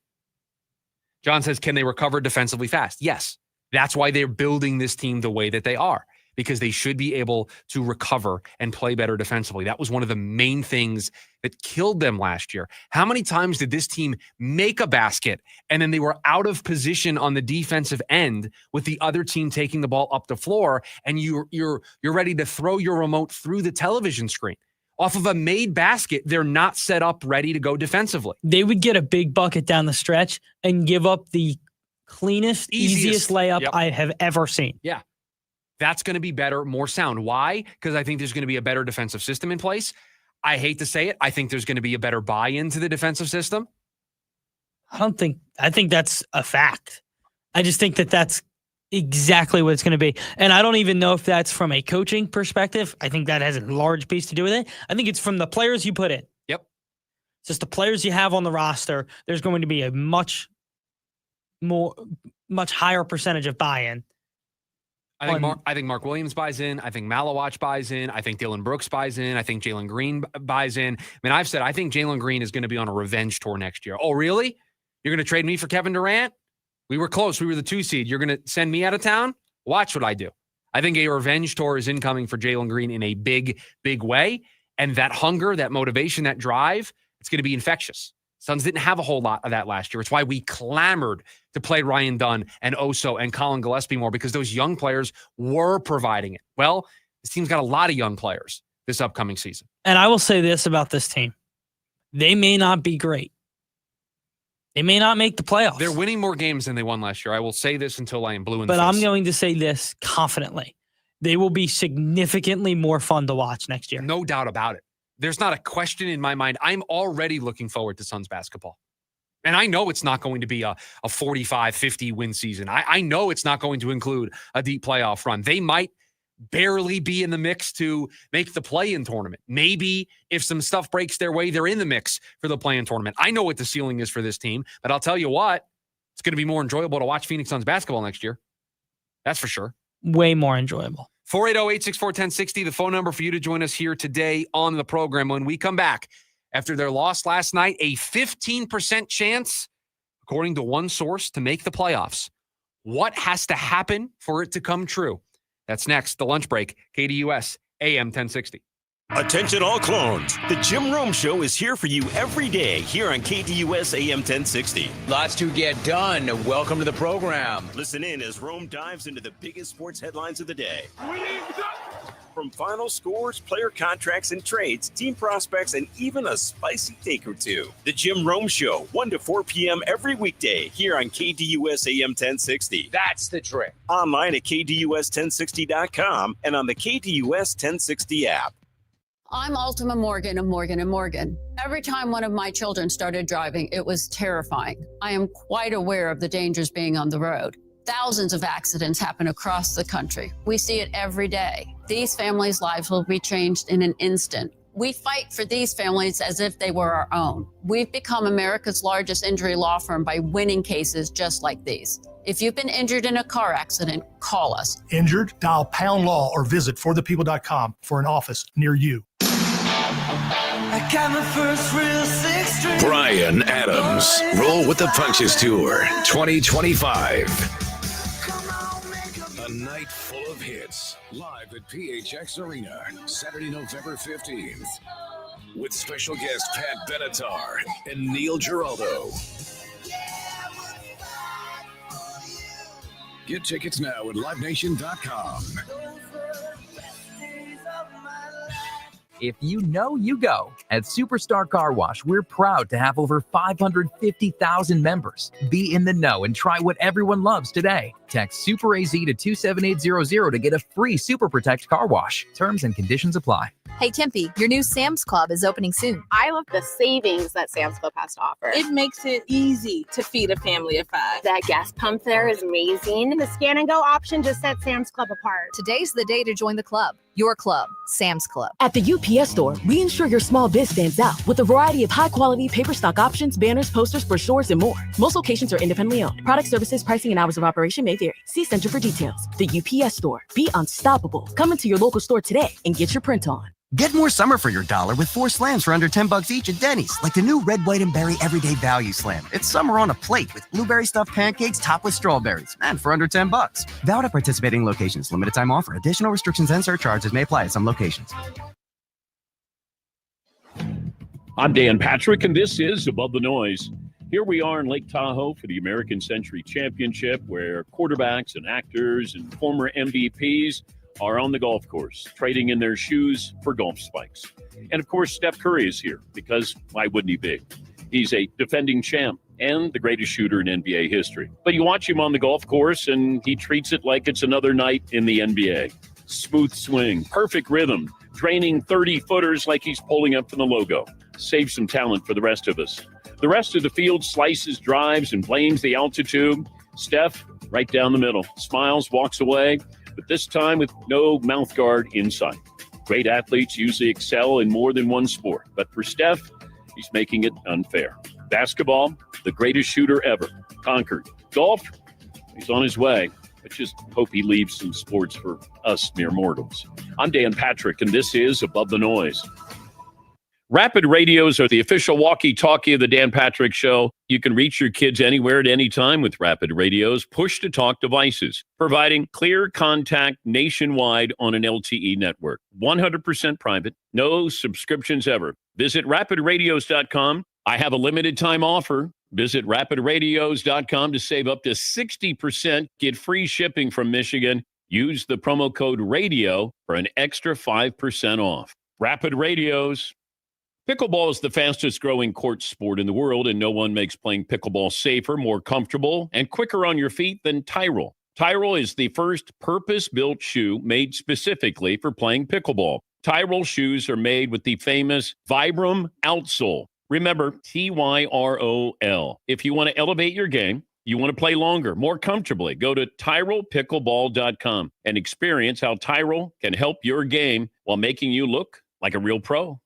John says, can they recover defensively fast? Yes. That's why they're building this team the way that they are. because they should be able to recover and play better defensively. That was one of the main things that killed them last year. How many times did this team make a basket and then they were out of position on the defensive end with the other team taking the ball up the floor, and you're ready to throw your remote through the television screen? Off of a made basket, they're not set up ready to go defensively. They would get a big bucket down the stretch and give up the cleanest, easiest layup I have ever seen. Yeah. That's going to be better, more sound. Why? Because I think there's going to be a better defensive system in place. I hate to say it. I think there's going to be a better buy-in to the defensive system. I think that's a fact. I just think that that's exactly what it's going to be. And I don't even know if that's from a coaching perspective. I think that has a large piece to do with it. I think it's from the players you put in. Yep. It's just the players you have on the roster. There's going to be a much higher percentage of buy-in. I think Mark Williams buys in. I think Malawach buys in. I think Dylan Brooks buys in. I think Jalen Green buys in. I mean, I've said I think Jalen Green is going to be on a revenge tour next year. Oh, really? You're going to trade me for Kevin Durant? We were close. We were the 2 seed. You're going to send me out of town? Watch what I do. I think a revenge tour is incoming for Jalen Green in a big, big way. And that hunger, that motivation, that drive, it's going to be infectious. Suns didn't have a whole lot of that last year. It's why we clamored to play Ryan Dunn and Oso and Colin Gillespie more, because those young players were providing it. Well, this team's got a lot of young players this upcoming season. And I will say this about this team. They may not be great. They may not make the playoffs. They're winning more games than they won last year. I will say this until I am blue in the face. But I'm going to say this confidently. They will be significantly more fun to watch next year. No doubt about it. There's not a question in my mind. I'm already looking forward to Suns basketball. And I know it's not going to be a 45-50 win season. I know it's not going to include a deep playoff run. They might barely be in the mix to make the play-in tournament. Maybe if some stuff breaks their way, they're in the mix for the play-in tournament. I know what the ceiling is for this team, but I'll tell you what, it's going to be more enjoyable to watch Phoenix Suns basketball next year. That's for sure. Way more enjoyable. 480-864-1060, the phone number for you to join us here today on the program. When we come back, after their loss last night, a 15% chance, according to one source, to make the playoffs. What has to happen for it to come true? That's next, the lunch break, KDUS AM 1060. Attention all clones. The Jim Rome Show is here for you every day here on KDUS AM 1060. Lots to get done. Welcome to the program. Listen in as Rome dives into the biggest sports headlines of the day. From final scores, player contracts and trades, team prospects, and even a spicy take or two. The Jim Rome Show, 1 to 4 p.m. every weekday here on KDUS AM 1060. That's the trick. Online at KDUS1060.com and on the KDUS 1060 app. I'm Ultima Morgan of Morgan & Morgan. Every time one of my children started driving, it was terrifying. I am quite aware of the dangers being on the road. Thousands of accidents happen across the country. We see it every day. These families' lives will be changed in an instant. We fight for these families as if they were our own. We've become America's largest injury law firm by winning cases just like these. If you've been injured in a car accident, call us. Injured? Dial pound law or visit forthepeople.com for an office near you. I got my first real six string. Brian Adams, Roll with the Punches Tour 2025. A night full of hits, live at PHX Arena, Saturday, November 15th. With special guest Pat Benatar and Neil Giraldo. Get tickets now at livenation.com. If you know, you go. At Superstar Car Wash, we're proud to have over 550,000 members. Be in the know and try what everyone loves today. Text SuperAZ to 27800 to get a free Super Protect car wash. Terms and conditions apply. Hey, Tempe, your new Sam's Club is opening soon. I love the savings that Sam's Club has to offer. It makes it easy to feed a family of 5. That gas pump there is amazing. The scan and go option just sets Sam's Club apart. Today's the day to join the club. Your club, Sam's Club. At the UPS Store, we ensure your small biz stands out with a variety of high-quality paper stock options, banners, posters, brochures, and more. Most locations are independently owned. Product services, pricing, and hours of operation may vary. See Center for details. The UPS Store. Be unstoppable. Come into your local store today and get your print on. Get more summer for your dollar with 4 slams for under $10 each at Denny's, like the new Red, White, and Berry Everyday Value Slam. It's summer on a plate with blueberry stuffed pancakes topped with strawberries, and for under $10. Valid at participating locations. Limited time offer. Additional restrictions and surcharges may apply at some locations. I'm Dan Patrick, and this is Above the Noise. Here we are in Lake Tahoe for the American Century Championship, where quarterbacks and actors and former MVPs are on the golf course, trading in their shoes for golf spikes. And, of course, Steph Curry is here because why wouldn't he be? He's a defending champ and the greatest shooter in NBA history. But you watch him on the golf course, and he treats it like it's another night in the NBA. Smooth swing, perfect rhythm, draining 30-footers like he's pulling up from the logo. Save some talent for the rest of us. The rest of the field slices, drives, and blames the altitude. Steph, right down the middle, smiles, walks away, but this time with no mouth guard in sight. Great athletes usually excel in more than one sport, but for Steph, he's making it unfair. Basketball, the greatest shooter ever, conquered. Golf, he's on his way, but just hope he leaves some sports for us mere mortals. I'm Dan Patrick, and this is Above the Noise. Rapid radios are the official walkie-talkie of the Dan Patrick Show. You can reach your kids anywhere at any time with Rapid Radios push-to-talk devices, providing clear contact nationwide on an LTE network. 100% private, no subscriptions ever. Visit rapidradios.com. I have a limited time offer. Visit rapidradios.com to save up to 60%. Get free shipping from Michigan. Use the promo code RADIO for an extra 5% off. Rapid Radios. Pickleball is the fastest growing court sport in the world, and no one makes playing pickleball safer, more comfortable, and quicker on your feet than Tyrell. Tyrell is the first purpose-built shoe made specifically for playing pickleball. Tyrell shoes are made with the famous Vibram outsole. Remember, Tyrol. If you want to elevate your game, you want to play longer, more comfortably, go to TyrellPickleball.com and experience how Tyrell can help your game while making you look like a real pro.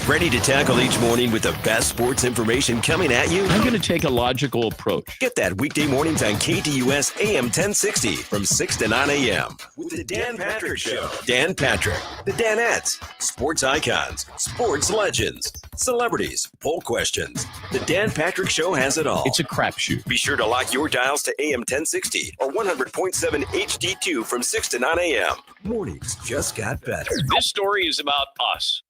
Ready to tackle each morning with the best sports information coming at you? I'm going to take a logical approach. Get that weekday mornings on KDUS AM 1060 from 6 to 9 a.m. with the Dan Patrick Show. Dan Patrick, the Danettes, sports icons, sports legends, celebrities, poll questions. The Dan Patrick Show has it all. It's a crapshoot. Be sure to lock your dials to AM 1060 or 100.7 HD2 from 6 to 9 a.m. Mornings just got better. This story is about us.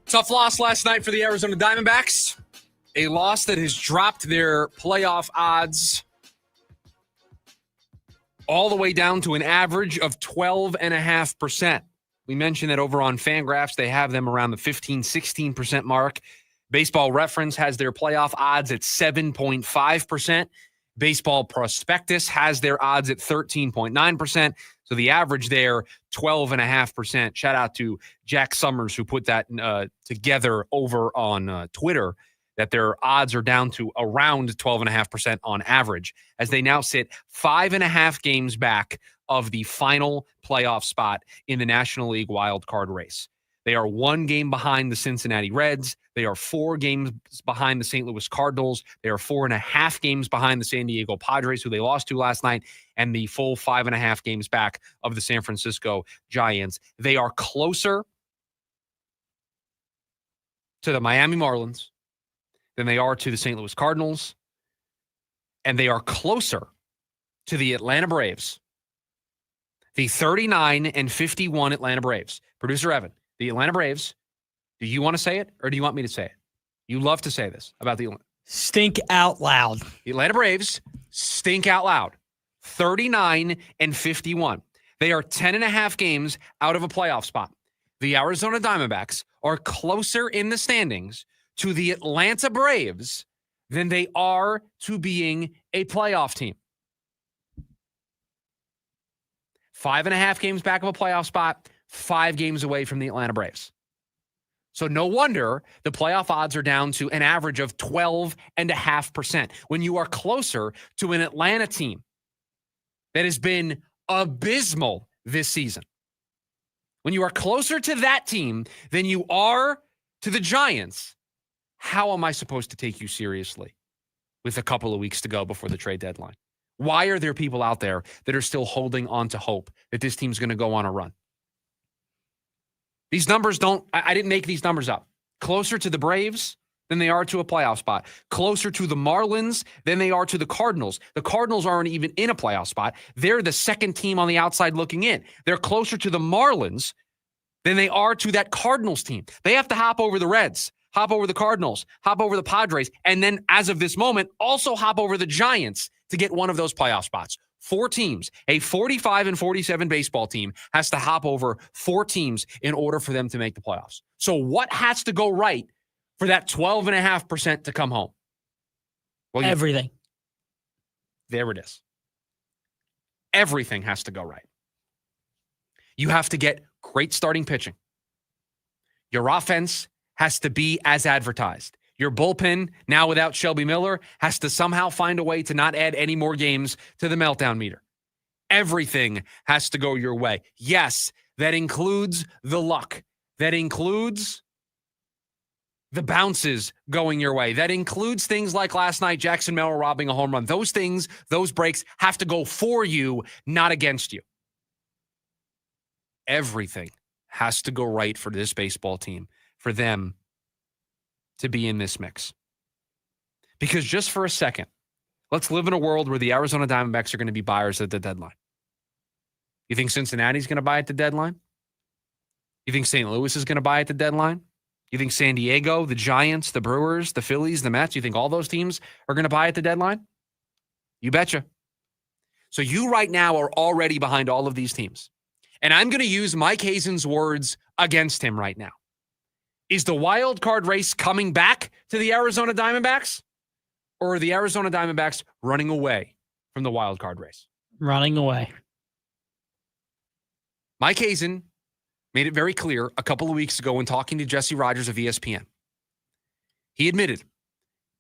Tough loss last night for the Arizona Diamondbacks. A loss that has dropped their playoff odds all the way down to an average of 12.5%. We mentioned that over on Fangraphs, they have them around the 15-16% mark. Baseball Reference has their playoff odds at 7.5%. Baseball Prospectus has their odds at 13.9%. So the average there, 12.5%. Shout out to Jack Summers, who put that together over on Twitter, that their odds are down to around 12.5% on average, as they now sit 5.5 games back of the final playoff spot in the National League wild card race. They are 1 game behind the Cincinnati Reds. They are 4 games behind the St. Louis Cardinals. They are 4.5 games behind the San Diego Padres, who they lost to last night, and the full 5.5 games back of the San Francisco Giants. They are closer to the Miami Marlins than they are to the St. Louis Cardinals, and they are closer to the Atlanta Braves. The 39-51 Atlanta Braves. Producer Evan, the Atlanta Braves, do you want to say it or do you want me to say it? You love to say this about the Atlanta. Stink out loud. The Atlanta Braves stink out loud. 39-51. They are 10.5 games out of a playoff spot. The Arizona Diamondbacks are closer in the standings to the Atlanta Braves than they are to being a playoff team. 5.5 games back of a playoff spot, 5 games away from the Atlanta Braves. So no wonder the playoff odds are down to an average of 12.5% when you are closer to an Atlanta team that has been abysmal this season. when you are closer to that team than you are to the Giants, how am I supposed to take you seriously with a couple of weeks to go before the trade deadline? Why are there people out there that are still holding on to hope that this team's going to go on a run? These numbers I didn't make these numbers up. Closer to the Braves than they are to a playoff spot. Closer to the Marlins than they are to the Cardinals. The Cardinals aren't even in a playoff spot. They're the second team on the outside looking in. They're closer to the Marlins than they are to that Cardinals team. They have to hop over the Reds, hop over the Cardinals, hop over the Padres, and then as of this moment, also hop over the Giants to get one of those playoff spots. 4 teams, a 45 and 47 baseball team has to hop over 4 teams in order for them to make the playoffs. So what has to go right for that 12.5% to come home? Well, everything. There it is. Everything has to go right. You have to get great starting pitching. Your offense has to be as advertised. Your bullpen, now without Shelby Miller, has to somehow find a way to not add any more games to the meltdown meter. Everything has to go your way. Yes, that includes the luck. That includes the bounces going your way. That includes things like last night, Jackson Merrill robbing a home run. Those things, those breaks have to go for you, not against you. Everything has to go right for this baseball team, for them to be in this mix. Because just for a second, let's live in a world where the Arizona Diamondbacks are going to be buyers at the deadline. You think Cincinnati's going to buy at the deadline? You think St. Louis is going to buy at the deadline? You think San Diego, the Giants, the Brewers, the Phillies, the Mets, you think all those teams are going to buy at the deadline? You betcha. So you right now are already behind all of these teams. And I'm going to use Mike Hazen's words against him right now. Is the wild card race coming back to the Arizona Diamondbacks? Or are the Arizona Diamondbacks running away from the wild card race? Running away. Mike Hazen made it very clear a couple of weeks ago when talking to Jesse Rogers of ESPN. He admitted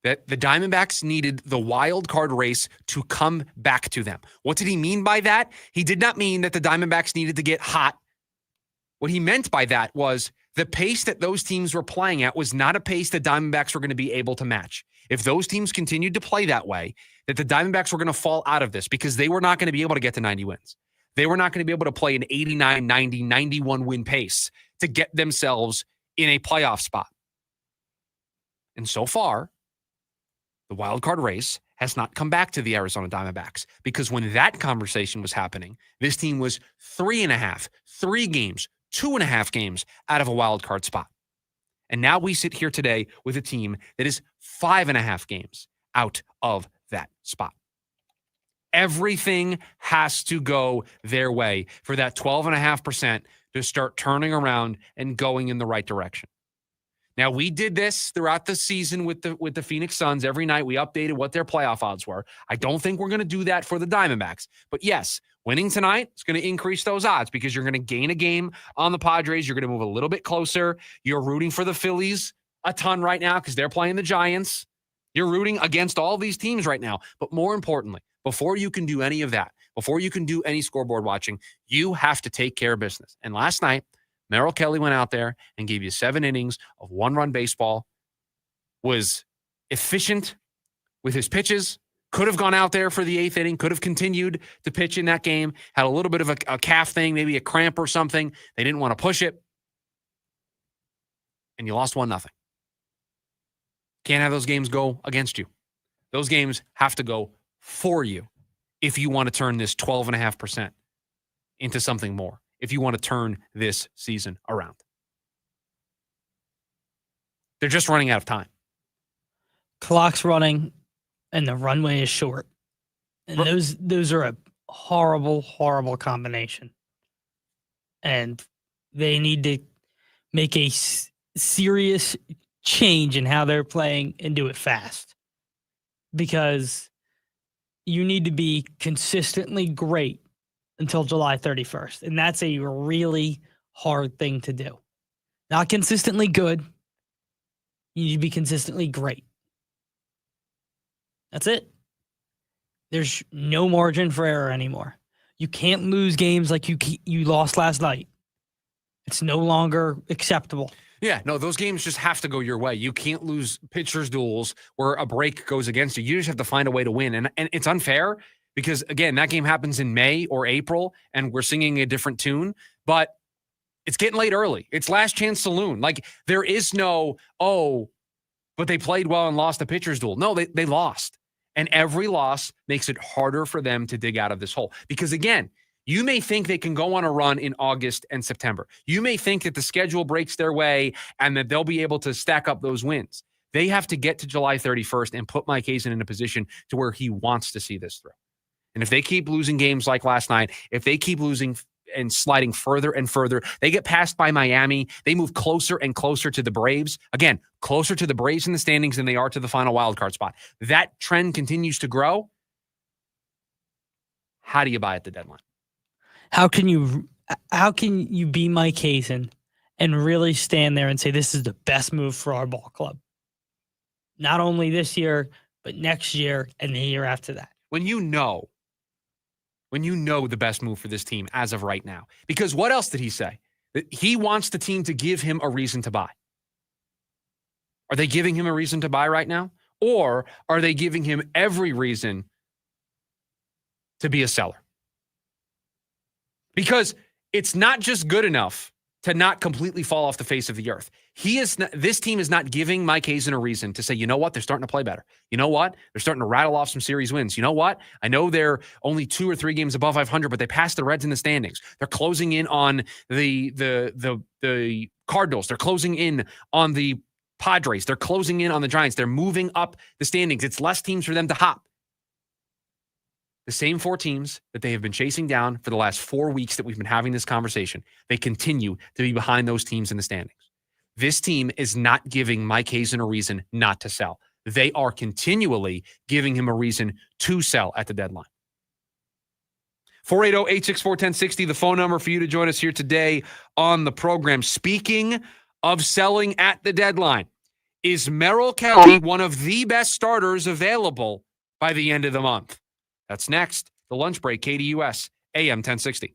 that the Diamondbacks needed the wild card race to come back to them. What did he mean by that? He did not mean that the Diamondbacks needed to get hot. What he meant by that was the pace that those teams were playing at was not a pace the Diamondbacks were going to be able to match. If those teams continued to play that way, that the Diamondbacks were going to fall out of this because they were not going to be able to get to 90 wins. They were not going to be able to play an 89, 90, 91 win pace to get themselves in a playoff spot. And so far, the wild card race has not come back to the Arizona Diamondbacks because when that conversation was happening, this team was 3.5 games, 2.5 games out of a wild card spot. And now we sit here today with a team that is 5.5 games out of that spot. Everything has to go their way for that 12.5% to start turning around and going in the right direction. Now, we did this throughout the season with the Phoenix Suns. Every night we updated what their playoff odds were. I don't think we're going to do that for the Diamondbacks. But yes, winning tonight is going to increase those odds because you're going to gain a game on the Padres. You're going to move a little bit closer. You're rooting for the Phillies a ton right now because they're playing the Giants. You're rooting against all these teams right now. But more importantly, before you can do any of that, before you can do any scoreboard watching, you have to take care of business. And last night, Merrill Kelly went out there and gave you 7 innings of one-run baseball, was efficient with his pitches, could have gone out there for the 8th inning, could have continued to pitch in that game, had a little bit of a calf thing, maybe a cramp or something. They didn't want to push it. And you lost 1-0. Can't have those games go against you. Those games have to go for you if you want to turn this 12.5% into something more, if you want to turn this season around. They're just running out of time. Clock's running and the runway is short. And those are a horrible, horrible combination. And they need to make a serious change in how they're playing and do it fast. Because you need to be consistently great until July 31st. And that's a really hard thing to do. Not consistently good. You need to be consistently great. That's it. There's no margin for error anymore. You can't lose games like you lost last night. It's no longer acceptable. Yeah, no, those games just have to go your way. You can't lose pitchers' duels where a break goes against you. You just have to find a way to win. And it's unfair because, again, that game happens in May or April, and we're singing a different tune. But it's getting late early. It's last chance saloon. Like, there is no, but they played well and lost the pitcher's duel. No, they lost. And every loss makes it harder for them to dig out of this hole. Because, again, you may think they can go on a run in August and September. You may think that the schedule breaks their way and that they'll be able to stack up those wins. They have to get to July 31st and put Mike Hazen in a position to where he wants to see this through. And if they keep losing games like last night, if they keep losing and sliding further and further, they get passed by Miami, they move closer and closer to the Braves. Again, closer to the Braves in the standings than they are to the final wildcard spot. That trend continues to grow. How do you buy at the deadline? How can you be Mike Hazen and really stand there and say this is the best move for our ball club? Not only this year, but next year and the year after that. When you know the best move for this team as of right now. Because what else did he say? That he wants the team to give him a reason to buy. Are they giving him a reason to buy right now? Or are they giving him every reason to be a seller? Because it's not just good enough to not completely fall off the face of the earth. This team is not giving Mike Hazen a reason to say, you know what, they're starting to play better. You know what, they're starting to rattle off some series wins. You know what, I know they're only 2 or 3 games above 500, but they passed the Reds in the standings. They're closing in on the Cardinals. They're closing in on the Padres. They're closing in on the Giants. They're moving up the standings. It's less teams for them to hop. The same 4 teams that they have been chasing down for the last 4 weeks that we've been having this conversation, they continue to be behind those teams in the standings. This team is not giving Mike Hazen a reason not to sell. They are continually giving him a reason to sell at the deadline. 480-864-1060, the phone number for you to join us here today on the program. Speaking of selling at the deadline, is Merrill Kelly one of the best starters available by the end of the month? That's next. The lunch break, KDUS, AM 1060.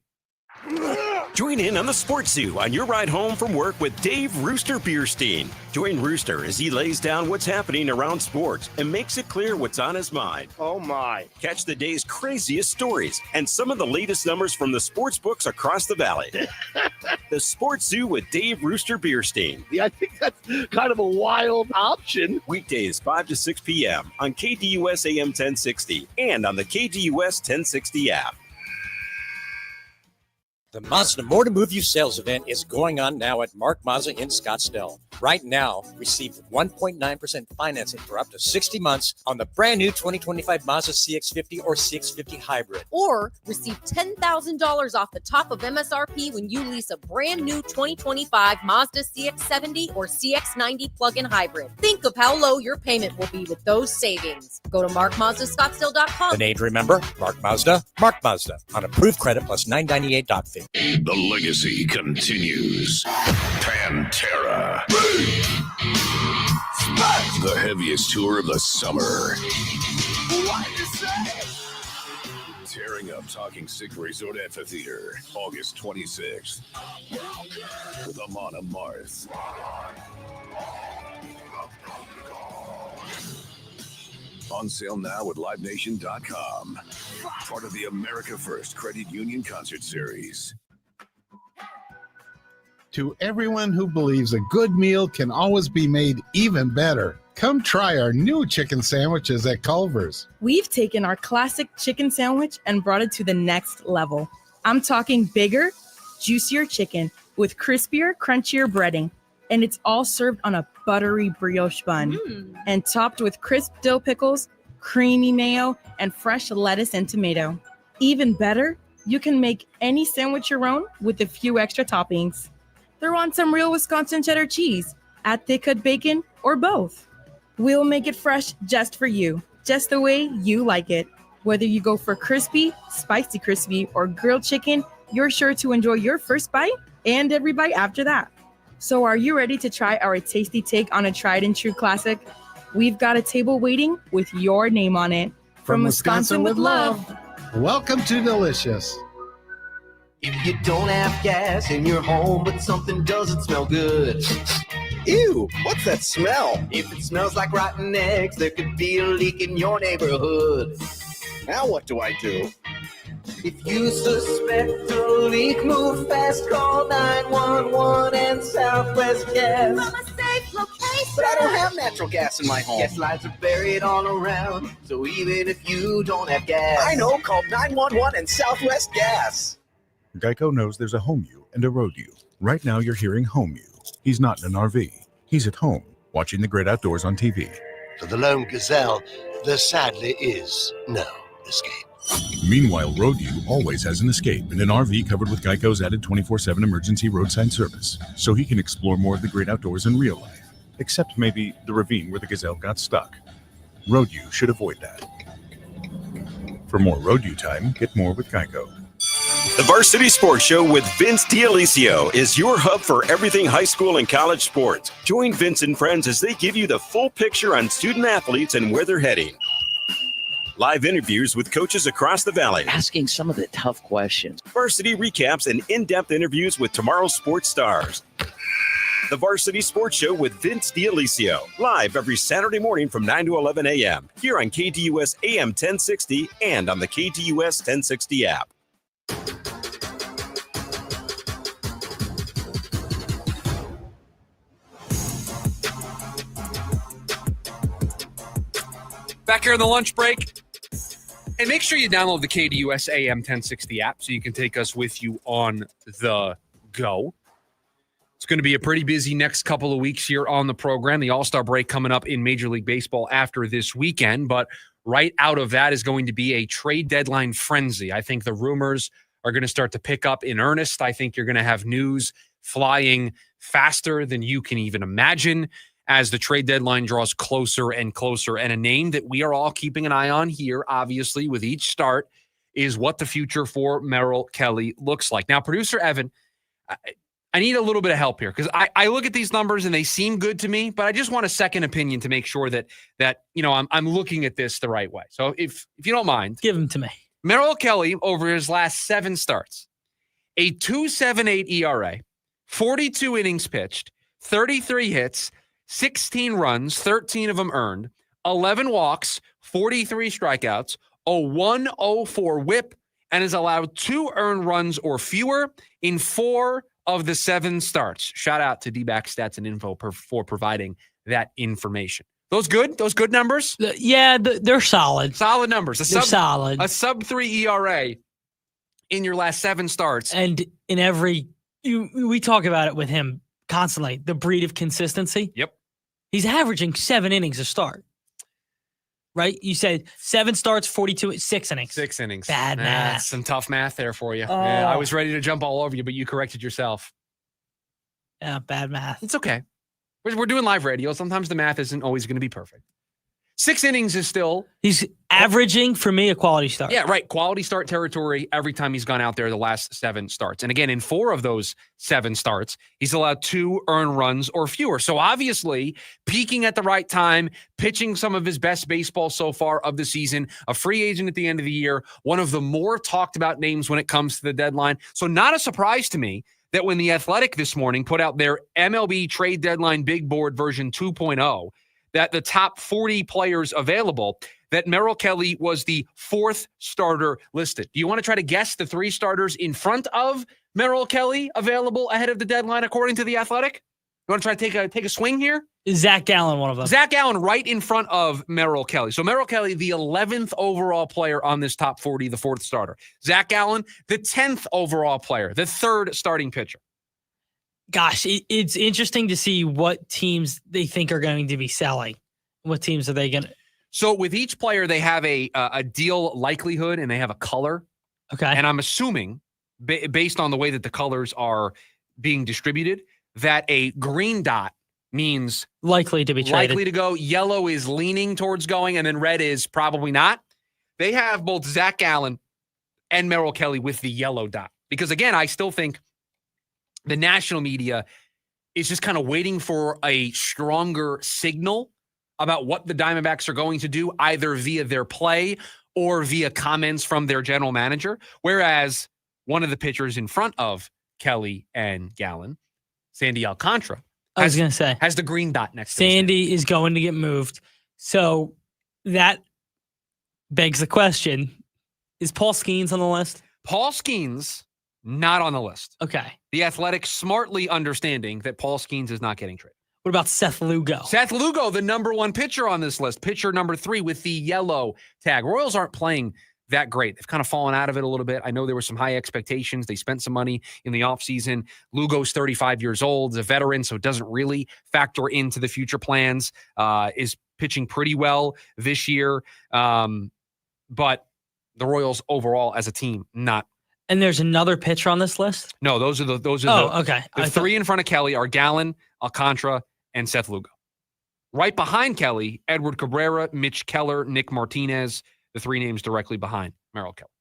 Join in on the Sports Zoo on your ride home from work with Dave Rooster Bierstein. Join Rooster as he lays down what's happening around sports and makes it clear what's on his mind. Oh, my. Catch the day's craziest stories and some of the latest numbers from the sports books across the valley. The Sports Zoo with Dave Rooster Bierstein. Yeah, I think that's kind of a wild option. Weekdays 5 to 6 p.m. on KDUS AM 1060 and on the KDUS 1060 app. The Mazda More to Move You sales event is going on now at Mark Mazda in Scottsdale. Right now, receive 1.9% financing for up to 60 months on the brand new 2025 Mazda CX-50 or CX-50 Hybrid. Or receive $10,000 off the top of MSRP when you lease a brand new 2025 Mazda CX-70 or CX-90 plug-in hybrid. Think of how low your payment will be with those savings. Go to markmazdascottsdale.com. The name to remember, Mark Mazda, Mark Mazda, on approved credit plus $998 doc fee. The legacy continues. Pantera. The heaviest tour of the summer. Tearing up Talking Sick Resort Amphitheater, August 26th. With Amon Amarth. On sale now at LiveNation.com. Part of the America First Credit Union Concert Series. To everyone who believes a good meal can always be made even better, come try our new chicken sandwiches at Culver's. We've taken our classic chicken sandwich and brought it to the next level. I'm talking bigger, juicier chicken with crispier, crunchier breading. And it's all served on a buttery brioche bun and topped with crisp dill pickles, creamy mayo, and fresh lettuce and tomato. Even better, you can make any sandwich your own with a few extra toppings. Throw on some real Wisconsin cheddar cheese, add thick cut bacon, or both. We'll make it fresh just for you, just the way you like it. Whether you go for crispy, spicy crispy, or grilled chicken, you're sure to enjoy your first bite and every bite after that. So are you ready to try our tasty take on a tried and true classic? We've got a table waiting with your name on it. From Wisconsin with love. Welcome to Delicious. If you don't have gas in your home, but something doesn't smell good. Ew, what's that smell? If it smells like rotten eggs, there could be a leak in your neighborhood. Now what do I do? If you suspect a leak, move fast, call 911 and Southwest Gas. From a safe location. But I don't have natural gas in my home. Gas lines are buried all around, so even if you don't have gas. I know, call 911 and Southwest Gas. Geico knows there's a home you and a road you. Right now you're hearing home you. He's not in an RV. He's at home, watching the great outdoors on TV. For the lone gazelle, there sadly is no escape. Meanwhile, road you always has an escape in an RV covered with Geico's added 24/7 emergency roadside service, so he can explore more of the great outdoors in real life. Except maybe the ravine where the gazelle got stuck. Road you should avoid that. For more road you time, get more with Geico. The Varsity Sports Show with Vince D'Alicio is your hub for everything high school and college sports. Join Vince and friends as they give you the full picture on student athletes and where they're heading. Live interviews with coaches across the valley. Asking some of the tough questions. Varsity recaps and in-depth interviews with tomorrow's sports stars. The Varsity Sports Show with Vince D'Alicio. Live every Saturday morning from 9 to 11 a.m. Here on KDUS AM 1060 and on the KDUS 1060 app. Back here on the lunch break. And make sure you download the KDUS AM 1060 app so you can take us with you on the go. It's going to be a pretty busy next couple of weeks here on the program. The All-Star break coming up in Major League Baseball after this weekend. But right out of that is going to be a trade deadline frenzy. I think the rumors are going to start to pick up in earnest. I think you're going to have news flying faster than you can even imagine as the trade deadline draws closer and closer. And a name that we are all keeping an eye on here, obviously, with each start, is what the future for Merrill Kelly looks like. Now, producer Evan, I need a little bit of help here because I look at these numbers and they seem good to me, but I just want a second opinion to make sure that you know I'm looking at this the right way. So if you don't mind, give them to me. Merrill Kelly over his last 7 starts, a 2.78 ERA, 42 innings pitched, 33 hits, 16 runs, 13 of them earned, 11 walks, 43 strikeouts, a 1.04 whip, and has allowed 2 earned runs or fewer in 4 of the 7 starts. Shout out to D-Back Stats and Info for providing that information. Those good numbers? Yeah, they're solid. Solid numbers. They're solid. A sub-3 ERA in your last 7 starts. And in we talk about it with him constantly, the breed of consistency. Yep. He's averaging 7 innings a start. Right? You said 7 starts, 42, 6 innings. 6 innings. Bad math. Some tough math there for you. Oh. Yeah, I was ready to jump all over you, but you corrected yourself. Yeah, bad math. It's okay. We're doing live radio. Sometimes the math isn't always going to be perfect. 6 innings is still... He's averaging, for me, a quality start. Yeah, right. Quality start territory every time he's gone out there the last 7 starts. And again, in 4 of those 7 starts, he's allowed 2 earned runs or fewer. So obviously, peaking at the right time, pitching some of his best baseball so far of the season, a free agent at the end of the year, one of the more talked about names when it comes to the deadline. So not a surprise to me that when The Athletic this morning put out their MLB trade deadline big board version 2.0, that the top 40 players available, that Merrill Kelly was the 4th starter listed. Do you want to try to guess the 3 starters in front of Merrill Kelly available ahead of the deadline, according to The Athletic? You want to try to take a swing here? Is Zach Gallen one of them? Zach Gallen right in front of Merrill Kelly. So Merrill Kelly, the 11th overall player on this top 40, the 4th starter. Zach Gallen, the 10th overall player, the 3rd starting pitcher. Gosh, it's interesting to see what teams they think are going to be selling. What teams are they going to? So with each player, they have a deal likelihood and they have a color. Okay. And I'm assuming, based on the way that the colors are being distributed, that a green dot means likely to be traded. Likely to go. Yellow is leaning towards going, and then red is probably not. They have both Zach Gallen and Merrill Kelly with the yellow dot. Because again, I still think the national media is just kind of waiting for a stronger signal about what the Diamondbacks are going to do, either via their play or via comments from their general manager. Whereas one of the pitchers in front of Kelly and Gallen, Sandy Alcantara, I was going to say. has the green dot next to his name. Sandy is going to get moved. So that begs the question, is Paul Skeens on the list? Paul Skeens, not on the list. Okay. The Athletic smartly understanding that Paul Skeens is not getting traded. What about Seth Lugo? Seth Lugo, the number 1 pitcher on this list, pitcher number 3 with the yellow tag. Royals aren't playing that great. They've kind of fallen out of it a little bit. I know there were some high expectations. They spent some money in the offseason. Lugo's 35 years old, is a veteran, so it doesn't really factor into the future plans. Is pitching pretty well this year. But the Royals overall as a team, not. And there's another pitcher on this list? No, those are the okay. The 3 in front of Kelly are Gallen, Alcantara, and Seth Lugo. Right behind Kelly, Edward Cabrera, Mitch Keller, Nick Martinez, the 3 names directly behind Merrill Kelly.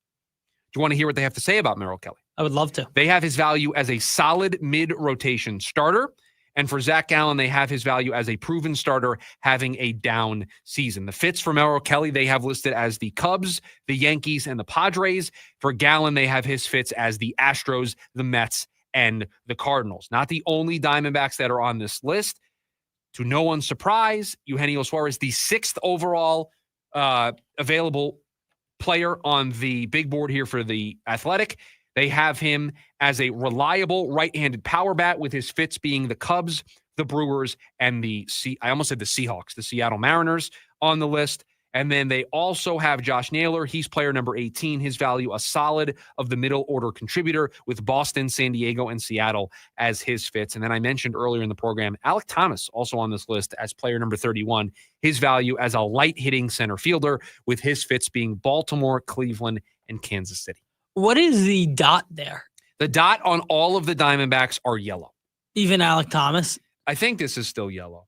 Do you want to hear what they have to say about Merrill Kelly? I would love to. They have his value as a solid mid-rotation starter. And for Zach Gallen, they have his value as a proven starter having a down season. The fits for Merrill Kelly, they have listed as the Cubs, the Yankees, and the Padres. For Gallen, they have his fits as the Astros, the Mets, and the Cardinals. Not the only Diamondbacks that are on this list. To no one's surprise, Eugenio Suarez, the 6th overall available player on the big board here for the Athletic. They have him as a reliable right-handed power bat, with his fits being the Cubs, the Brewers, and I almost said the Seahawks, the Seattle Mariners on the list. And then they also have Josh Naylor. He's player number 18. His value, a solid of the middle order contributor, with Boston, San Diego, and Seattle as his fits. And then I mentioned earlier in the program, Alek Thomas also on this list as player number 31. His value as a light hitting center fielder, with his fits being Baltimore, Cleveland, and Kansas City. What is the dot there? The dot on all of the Diamondbacks are yellow. Even Alek Thomas? I think this is still yellow.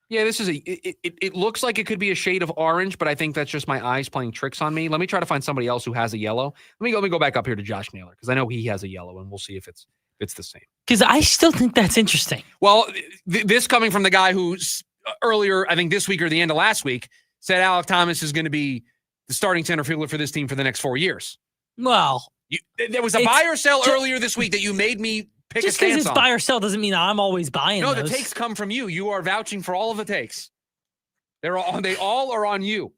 Yeah, this is it looks like it could be a shade of orange, but I think that's just my eyes playing tricks on me. Let me try to find somebody else who has a yellow. Let me go back up here to Josh Naylor, because I know he has a yellow, and we'll see if it's the same. Because I still think that's interesting. Well, this coming from the guy who's earlier, I think this week or the end of last week, said Alek Thomas is going to be the starting center fielder for this team for the next 4 years. Well, there was a buy or sell earlier this week that you made me pick a stance on. Just because it's buy or sell doesn't mean I'm always buying No, those. the takes come from you. You are vouching for all of the takes. They all are on you.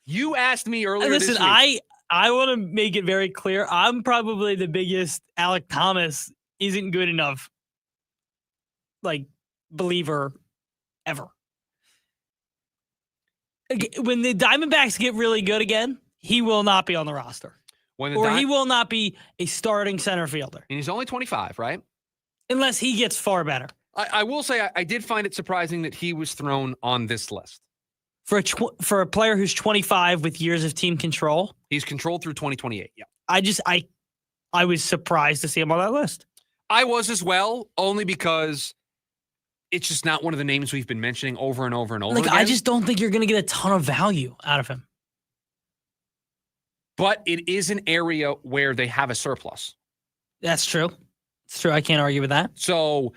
You asked me earlier this week. I want to make it very clear. I'm probably the biggest Alek Thomas isn't good enough, believer ever. When the Diamondbacks get really good again, he will not be on the roster. He will not be a starting center fielder. And he's only 25, right? Unless he gets far better. I will say I did find it surprising that he was thrown on this list. For a player who's 25 with years of team control. He's controlled through 2028, yeah. I was surprised to see him on that list. I was as well, only because it's just not one of the names we've been mentioning over and over and over again. I just don't think you're going to get a ton of value out of him. But it is an area where they have a surplus. That's true. It's true. I can't argue with that. So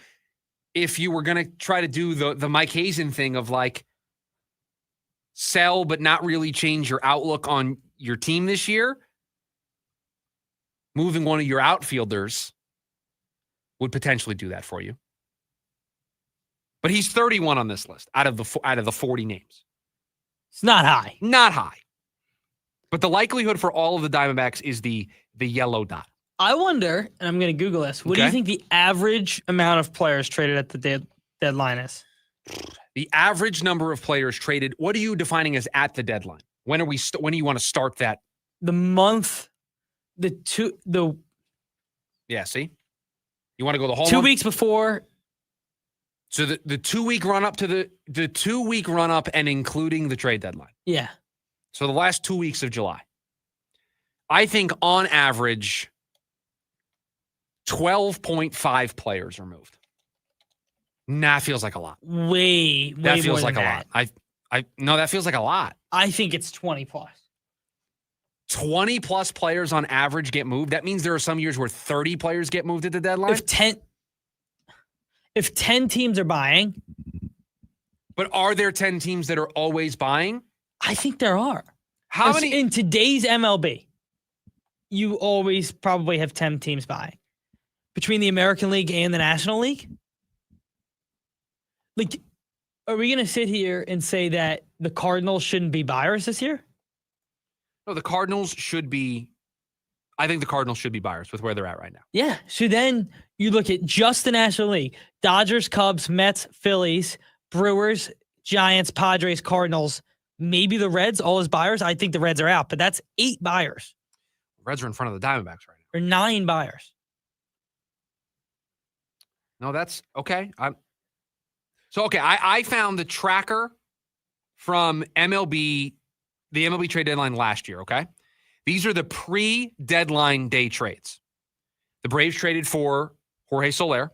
if you were going to try to do the Mike Hazen thing of sell but not really change your outlook on your team this year, moving one of your outfielders would potentially do that for you. But he's 31 on this list out of the 40 names. It's not high. Not high. But the likelihood for all of the Diamondbacks is the yellow dot. I wonder, and I'm going to Google this, what do you think the average amount of players traded at the deadline is? The average number of players traded, what are you defining as at the deadline? When do you want to start that? The month, Yeah, see? You want to go the whole 2 month? weeks before. So the 2 week run up to the 2 week run up and including the trade deadline. Yeah. So the last 2 weeks of July. I think on average 12.5 players are moved. That feels like a lot. Way That feels more like than a lot. No, that feels like a lot. I think it's 20 plus. 20 plus players on average get moved. That means there are some years where 30 players get moved at the deadline. If 10 teams are buying. But are there 10 teams that are always buying? I think there are. How many in today's MLB? you always probably have 10 teams buying. Between the American League and the National League? Like, are we going to sit here and say that the Cardinals shouldn't be buyers this year? No, the Cardinals should be. I think the Cardinals should be buyers with where they're at right now. Yeah. So then you look at just the National League: Dodgers, Cubs, Mets, Phillies, Brewers, Giants, Padres, Cardinals, maybe the Reds, all as buyers. I think the Reds are out, but that's 8 buyers. Reds are in front of the Diamondbacks right now. Or 9 buyers. No, that's okay. I found the tracker from MLB, the MLB trade deadline last year, okay? These are the pre-deadline day trades. The Braves traded for Jorge Soler.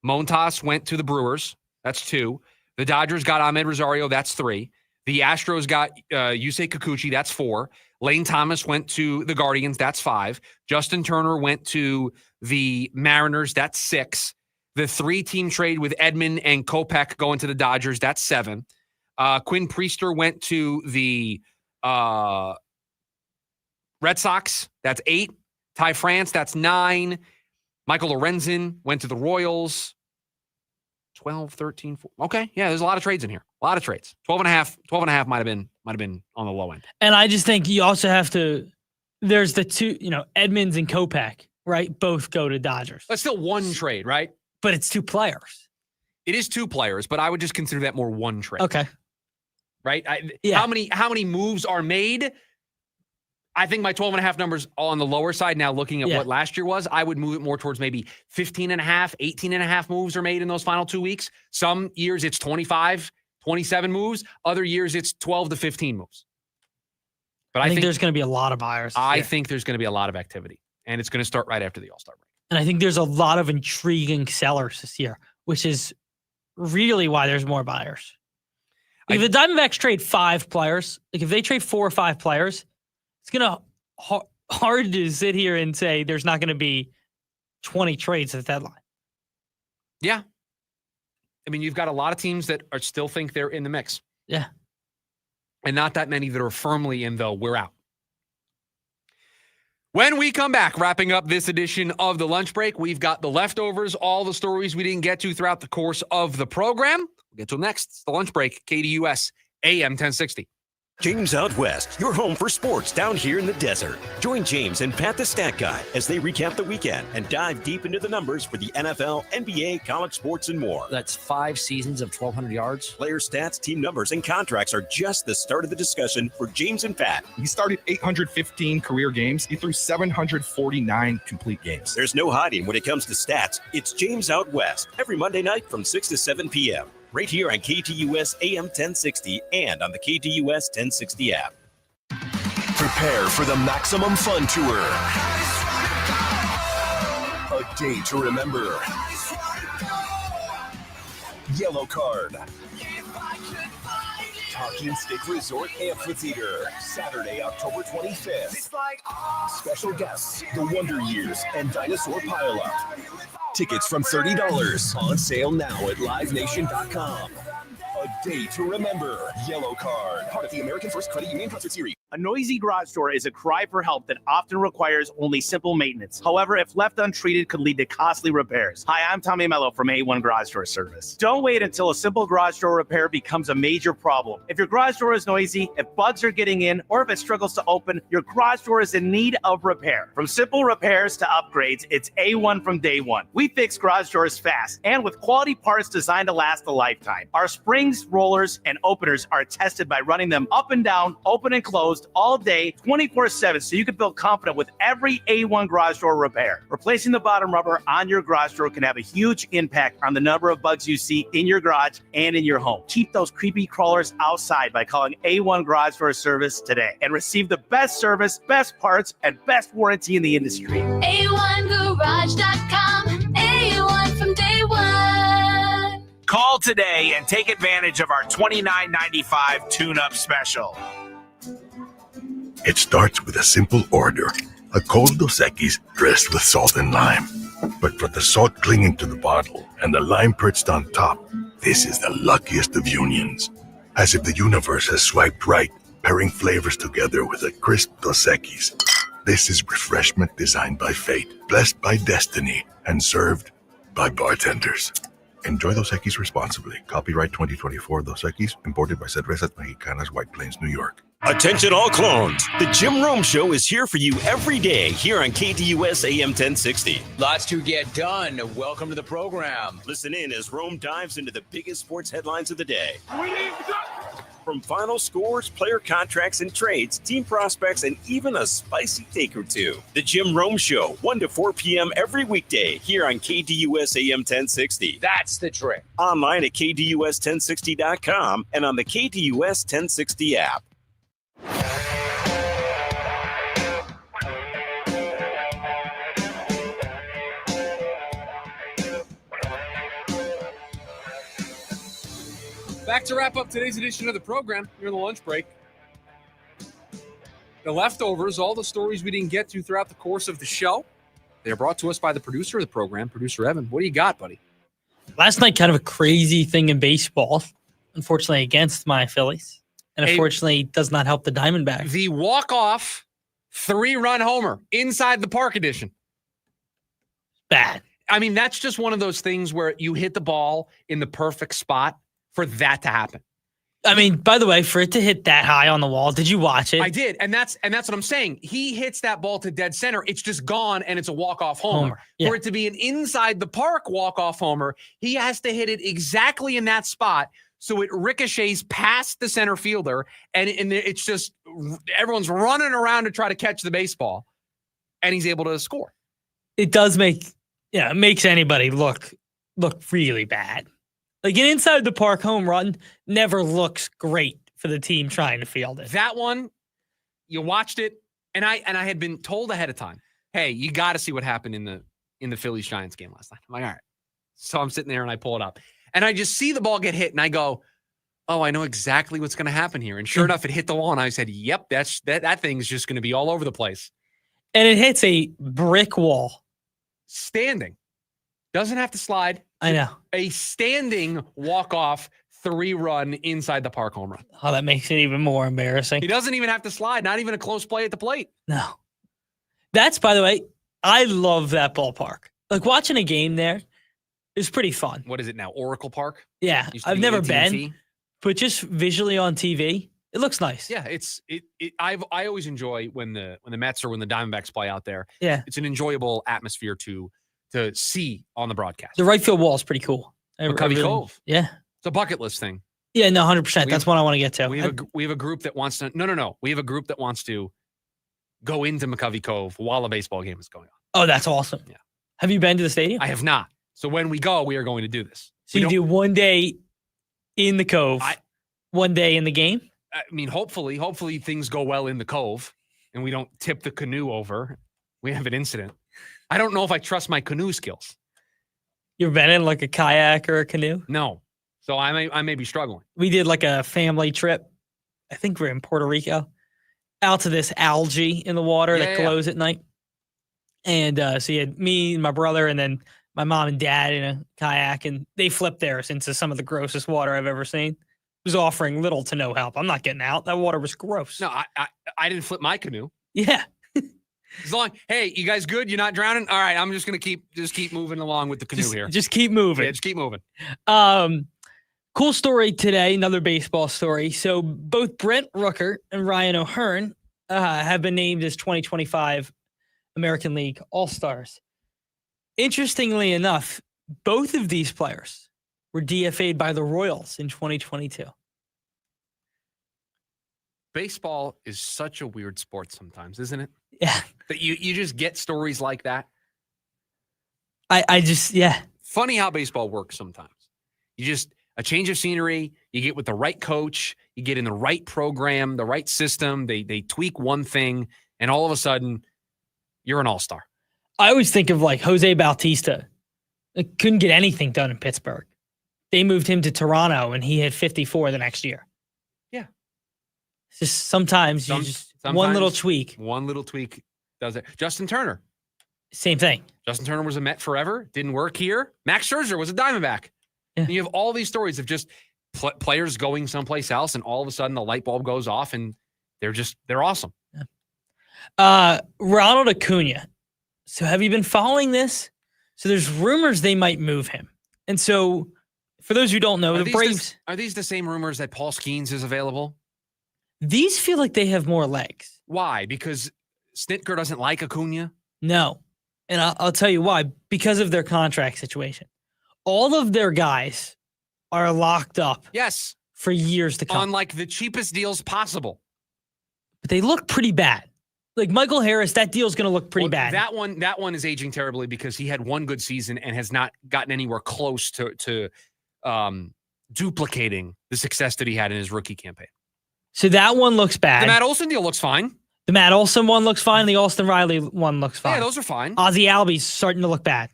Montas went to the Brewers. That's 2. The Dodgers got Ahmed Rosario. That's 3. The Astros got Yusei Kikuchi. That's 4. Lane Thomas went to the Guardians. That's 5. Justin Turner went to the Mariners. That's 6. The 3-team trade with Edman and Kopech going to the Dodgers. That's 7. Quinn Priester went to the Red Sox. That's 8. Ty France. That's 9. Michael Lorenzen went to the Royals. 12, 13, 14. Okay. Yeah, there's a lot of trades in here. A lot of trades. 12.5 might have been on the low end. And I just think you also have to, there's the 2, Edmonds and Kopech, right? Both go to Dodgers. That's still one trade, right? But it's 2 players. It is 2 players, but I would just consider that more one trade. Okay. Right? How many moves are made? I think my 12.5 numbers on the lower side now, looking at what last year was, I would move it more towards maybe 15.5, 18.5 moves are made in those final 2 weeks. Some years it's 25, 27 moves. Other years it's 12 to 15 moves. But I think there's going to be a lot of buyers. I think there's going to be a lot of activity, and it's going to start right after the All-Star break. And I think there's a lot of intriguing sellers this year, which is really why there's more buyers. If the Diamondbacks trade 5 players, like if they trade 4 or 5 players, it's going to hard to sit here and say there's not going to be 20 trades at the deadline. Yeah. I mean, you've got a lot of teams that are still think they're in the mix. Yeah. And not that many that are firmly in, though, we're out. When we come back, wrapping up this edition of the lunch break, we've got the leftovers, all the stories we didn't get to throughout the course of the program. We'll get to them next. It's the lunch break, KDUS AM 1060. James Out West, your home for sports down here in the desert. Join James and Pat the Stat Guy as they recap the weekend and dive deep into the numbers for the NFL, NBA, college sports, and more. That's 5 seasons of 1,200 yards. Player stats, team numbers, and contracts are just the start of the discussion for James and Pat. He started 815 career games. He threw 749 complete games. There's no hiding when it comes to stats. It's James Out West, every Monday night from 6 to 7 p.m. right here on KTUS AM 1060 and on the KTUS 1060 app. Prepare for the Maximum Fun Tour. A day to remember. Yellow Card. Talking Stick Resort Amphitheater, Saturday, October 25th. Special guests, The Wonder Years and Dinosaur Pile-Up. Tickets from $30. On sale now at livenation.com. A day to remember. Yellow Card, part of the American First Credit Union Concert Series. A noisy garage door is a cry for help that often requires only simple maintenance. However, if left untreated, could lead to costly repairs. Hi, I'm Tommy Mello from A1 Garage Door Service. Don't wait until a simple garage door repair becomes a major problem. If your garage door is noisy, if bugs are getting in, or if it struggles to open, your garage door is in need of repair. From simple repairs to upgrades, it's A1 from day one. We fix garage doors fast and with quality parts designed to last a lifetime. Our springs, rollers, and openers are tested by running them up and down, open and closed, all day, 24/7, so you can feel confident with every A1 garage door repair. Replacing the bottom rubber on your garage door can have a huge impact on the number of bugs you see in your garage and in your home. Keep those creepy crawlers outside by calling A1 Garage Door Service today and receive the best service, best parts, and best warranty in the industry. A1Garage.com, A1 from day one. Call today and take advantage of our $29.95 tune-up special. It starts with a simple order, a cold Dos Equis dressed with salt and lime. But for the salt clinging to the bottle and the lime perched on top, this is the luckiest of unions. As if the universe has swiped right, pairing flavors together with a crisp Dos Equis. This is refreshment designed by fate, blessed by destiny, and served by bartenders. Enjoy Dos Equis responsibly. Copyright 2024 Dos Equis, imported by Cervezas Mexicanas, White Plains, New York. Attention all clones. The Jim Rome Show is here for you every day here on KDUS AM 1060. Lots to get done. Welcome to the program. Listen in as Rome dives into the biggest sports headlines of the day. From final scores, player contracts and trades, team prospects, and even a spicy take or two. The Jim Rome Show, 1 to 4 p.m. every weekday here on KDUS AM 1060. That's the trick. Online at KDUS1060.com and on the KDUS 1060 app. Back to wrap up today's edition of the program. You're in the lunch break. The leftovers, all the stories we didn't get to throughout the course of the show. They're brought to us by the producer of the program, Producer Evan. What do you got, buddy? Last night, kind of a crazy thing in baseball, unfortunately against my Phillies. And unfortunately, does not help the Diamondbacks. The walk-off 3-run homer inside the park edition. Bad. I mean, that's just one of those things where you hit the ball in the perfect spot for that to happen. I mean, by the way, for it to hit that high on the wall, did you watch it? I did, and that's what I'm saying. He hits that ball to dead center. It's just gone, and it's a walk-off homer. Yeah. For it to be an inside the park walk-off homer, he has to hit it exactly in that spot so it ricochets past the center fielder, and it's just everyone's running around to try to catch the baseball, and he's able to score. It does it makes anybody look really bad. Like an inside the park home run never looks great for the team trying to field it. That one, you watched it, and I had been told ahead of time, hey, you got to see what happened in the Phillies Giants game last night. I'm like, all right. So I'm sitting there and I pull it up, and I just see the ball get hit, and I go, oh, I know exactly what's going to happen here. And sure enough, it hit the wall, and I said, yep, that thing's just going to be all over the place. And it hits a brick wall. Standing. Doesn't have to slide. I know. A standing walk-off 3-run inside the park home run. Oh, that makes it even more embarrassing. He doesn't even have to slide. Not even a close play at the plate. No. That's, by the way, I love that ballpark. Like watching a game there is pretty fun. What is it now? Oracle Park? Yeah. I've never been, but just visually on TV, it looks nice. Yeah, I always enjoy when the Mets or when the Diamondbacks play out there. Yeah. It's an enjoyable atmosphere to see on the broadcast. The right field wall is pretty cool. McCovey Cove. Yeah. It's a bucket list thing. Yeah, no, 100%. That's what I want to get to. We have a group that wants to no. We have a group that wants to go into McCovey Cove while a baseball game is going on. Oh, that's awesome. Yeah. Have you been to the stadium? I have not. So when we go, we are going to do this. So you do one day in the Cove, one day in the game? I mean, hopefully things go well in the Cove and we don't tip the canoe over. We have an incident. I don't know if I trust my canoe skills. You've been in like a kayak or a canoe? No. So I may be struggling. We did like a family trip. I think we're in Puerto Rico. Out to this algae in the water that glows at night. And so you had me and my brother and then my mom and dad in a kayak, and they flipped theirs into some of the grossest water I've ever seen. It was offering little to no help. I'm not getting out. That water was gross. No, I didn't flip my canoe. Yeah. As long, hey, you guys good? You're not drowning? All right, I'm just gonna keep moving along with the canoe here. Just keep moving. Yeah, just keep moving. Cool story today, another baseball story. So both Brent Rooker and Ryan O'Hearn have been named as 2025 American League All-Stars. Interestingly enough, both of these players were DFA'd by the Royals in 2022. Baseball is such a weird sport sometimes, isn't it? Yeah. That you just get stories like that. I just, yeah. Funny how baseball works sometimes. You just, a change of scenery, you get with the right coach, you get in the right program, the right system, they tweak one thing, and all of a sudden, you're an all-star. I always think of like Jose Bautista. Couldn't get anything done in Pittsburgh. They moved him to Toronto, and he hit 54 the next year. Yeah. It's just sometimes one little tweak. One little tweak does it. Justin Turner. Same thing. Justin Turner was a Met forever. Didn't work here. Max Scherzer was a Diamondback. Yeah. And you have all these stories of just players going someplace else, and all of a sudden the light bulb goes off, and they're awesome. Ronald Acuna. So have you been following this? So there's rumors they might move him. And so for those who don't know, the Braves... Are these the same rumors that Paul Skeens is available? These feel like they have more legs. Why? Because Snitker doesn't like Acuna? No. And I'll tell you why. Because of their contract situation. All of their guys are locked up. Yes. For years to come. On like the cheapest deals possible. But they look pretty bad. Like Michael Harris, that deal's going to look pretty bad. That one is aging terribly because he had one good season and has not gotten anywhere close to duplicating the success that he had in his rookie campaign. So that one looks bad. The Matt Olson deal looks fine. The Matt Olson one looks fine. The Austin Riley one looks fine. Yeah, those are fine. Ozzie Albies starting to look bad.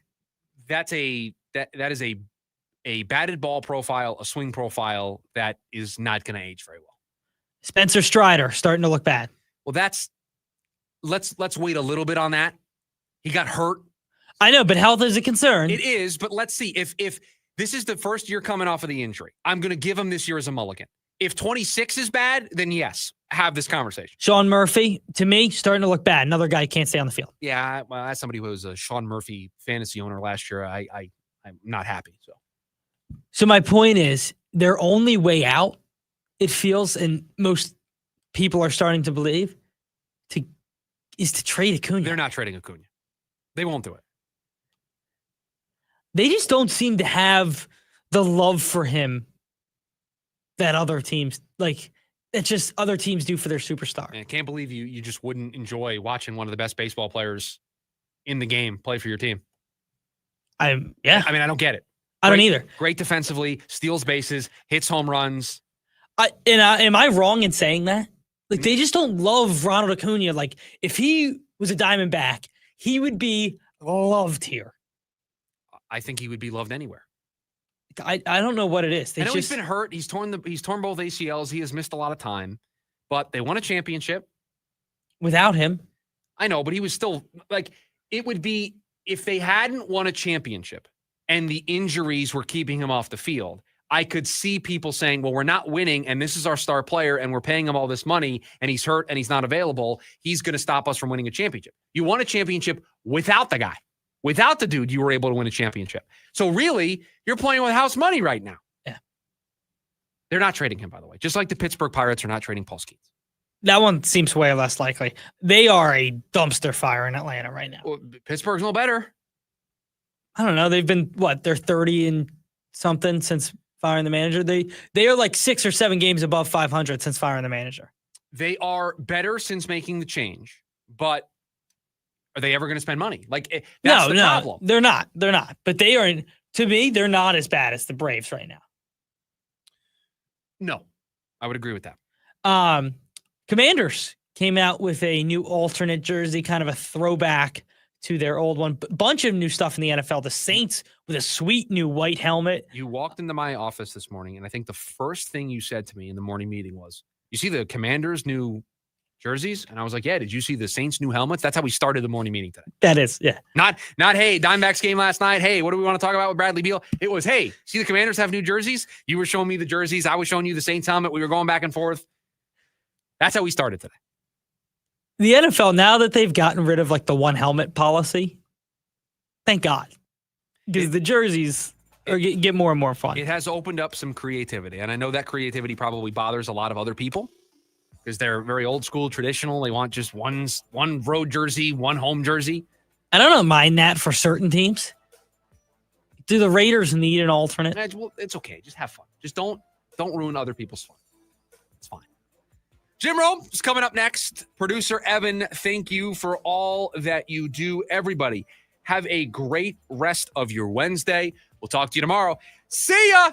That is a batted ball profile, a swing profile that is not going to age very well. Spencer Strider starting to look bad. Well, let's wait a little bit on that. He got hurt. I know, but health is a concern. It is, but let's see. If this is the first year coming off of the injury, I'm going to give him this year as a mulligan. If 26 is bad, then yes, have this conversation. Sean Murphy, to me, starting to look bad. Another guy can't stay on the field. Yeah, well, as somebody who was a Sean Murphy fantasy owner last year, I'm not happy. So my point is, their only way out, it feels, and most people are starting to believe, is to trade Acuna. They're not trading Acuna. They won't do it. They just don't seem to have the love for him that other teams, that just other teams do for their superstar. I can't believe you just wouldn't enjoy watching one of the best baseball players in the game play for your team. I mean, I don't get it. I don't either. Great defensively, steals bases, hits home runs. Am I wrong in saying that? Like, they just don't love Ronald Acuna. Like, if he was a Diamondback, he would be loved here. I think he would be loved anywhere. I don't know what it is. I know he's been hurt. He's torn both ACLs. He has missed a lot of time, but they won a championship without him. I know, but he was still it would be if they hadn't won a championship and the injuries were keeping him off the field. I could see people saying, well, we're not winning and this is our star player and we're paying him all this money and he's hurt and he's not available. He's going to stop us from winning a championship. You won a championship without the guy. Without the dude, you were able to win a championship. So really, you're playing with house money right now. Yeah. They're not trading him, by the way. Just like the Pittsburgh Pirates are not trading Paul Skeens. That one seems way less likely. They are a dumpster fire in Atlanta right now. Well, Pittsburgh's no better. I don't know. They've been, they're 30 and something since firing the manager. They are like 6 or 7 games above 500 since firing the manager. They are better since making the change, but are they ever going to spend money? That's the problem. They're not. They're not. But they are, to me, they're not as bad as the Braves right now. No, I would agree with that. Commanders came out with a new alternate jersey, kind of a throwback to their old one. Bunch of new stuff in the NFL. The Saints with a sweet new white helmet. You walked into my office this morning, and I think the first thing you said to me in the morning meeting was, you see the Commanders' new jerseys? And I was like, yeah, did you see the Saints' new helmets? That's how we started the morning meeting today. That is, yeah. Not hey, Diamondbacks game last night. Hey, what do we want to talk about with Bradley Beal? It was, hey, see the Commanders have new jerseys? You were showing me the jerseys. I was showing you the Saints helmet. We were going back and forth. That's how we started today. The NFL, now that they've gotten rid of the one helmet policy, thank God. Because the jerseys get more and more fun. It has opened up some creativity. And I know that creativity probably bothers a lot of other people, because they're very old school, traditional. They want just one road jersey, one home jersey. I don't mind that for certain teams. Do the Raiders need an alternate? Well, it's okay. Just have fun. Just don't ruin other people's fun. It's fine. Jim Rome is coming up next. Producer Evan, thank you for all that you do. Everybody, have a great rest of your Wednesday. We'll talk to you tomorrow. See ya!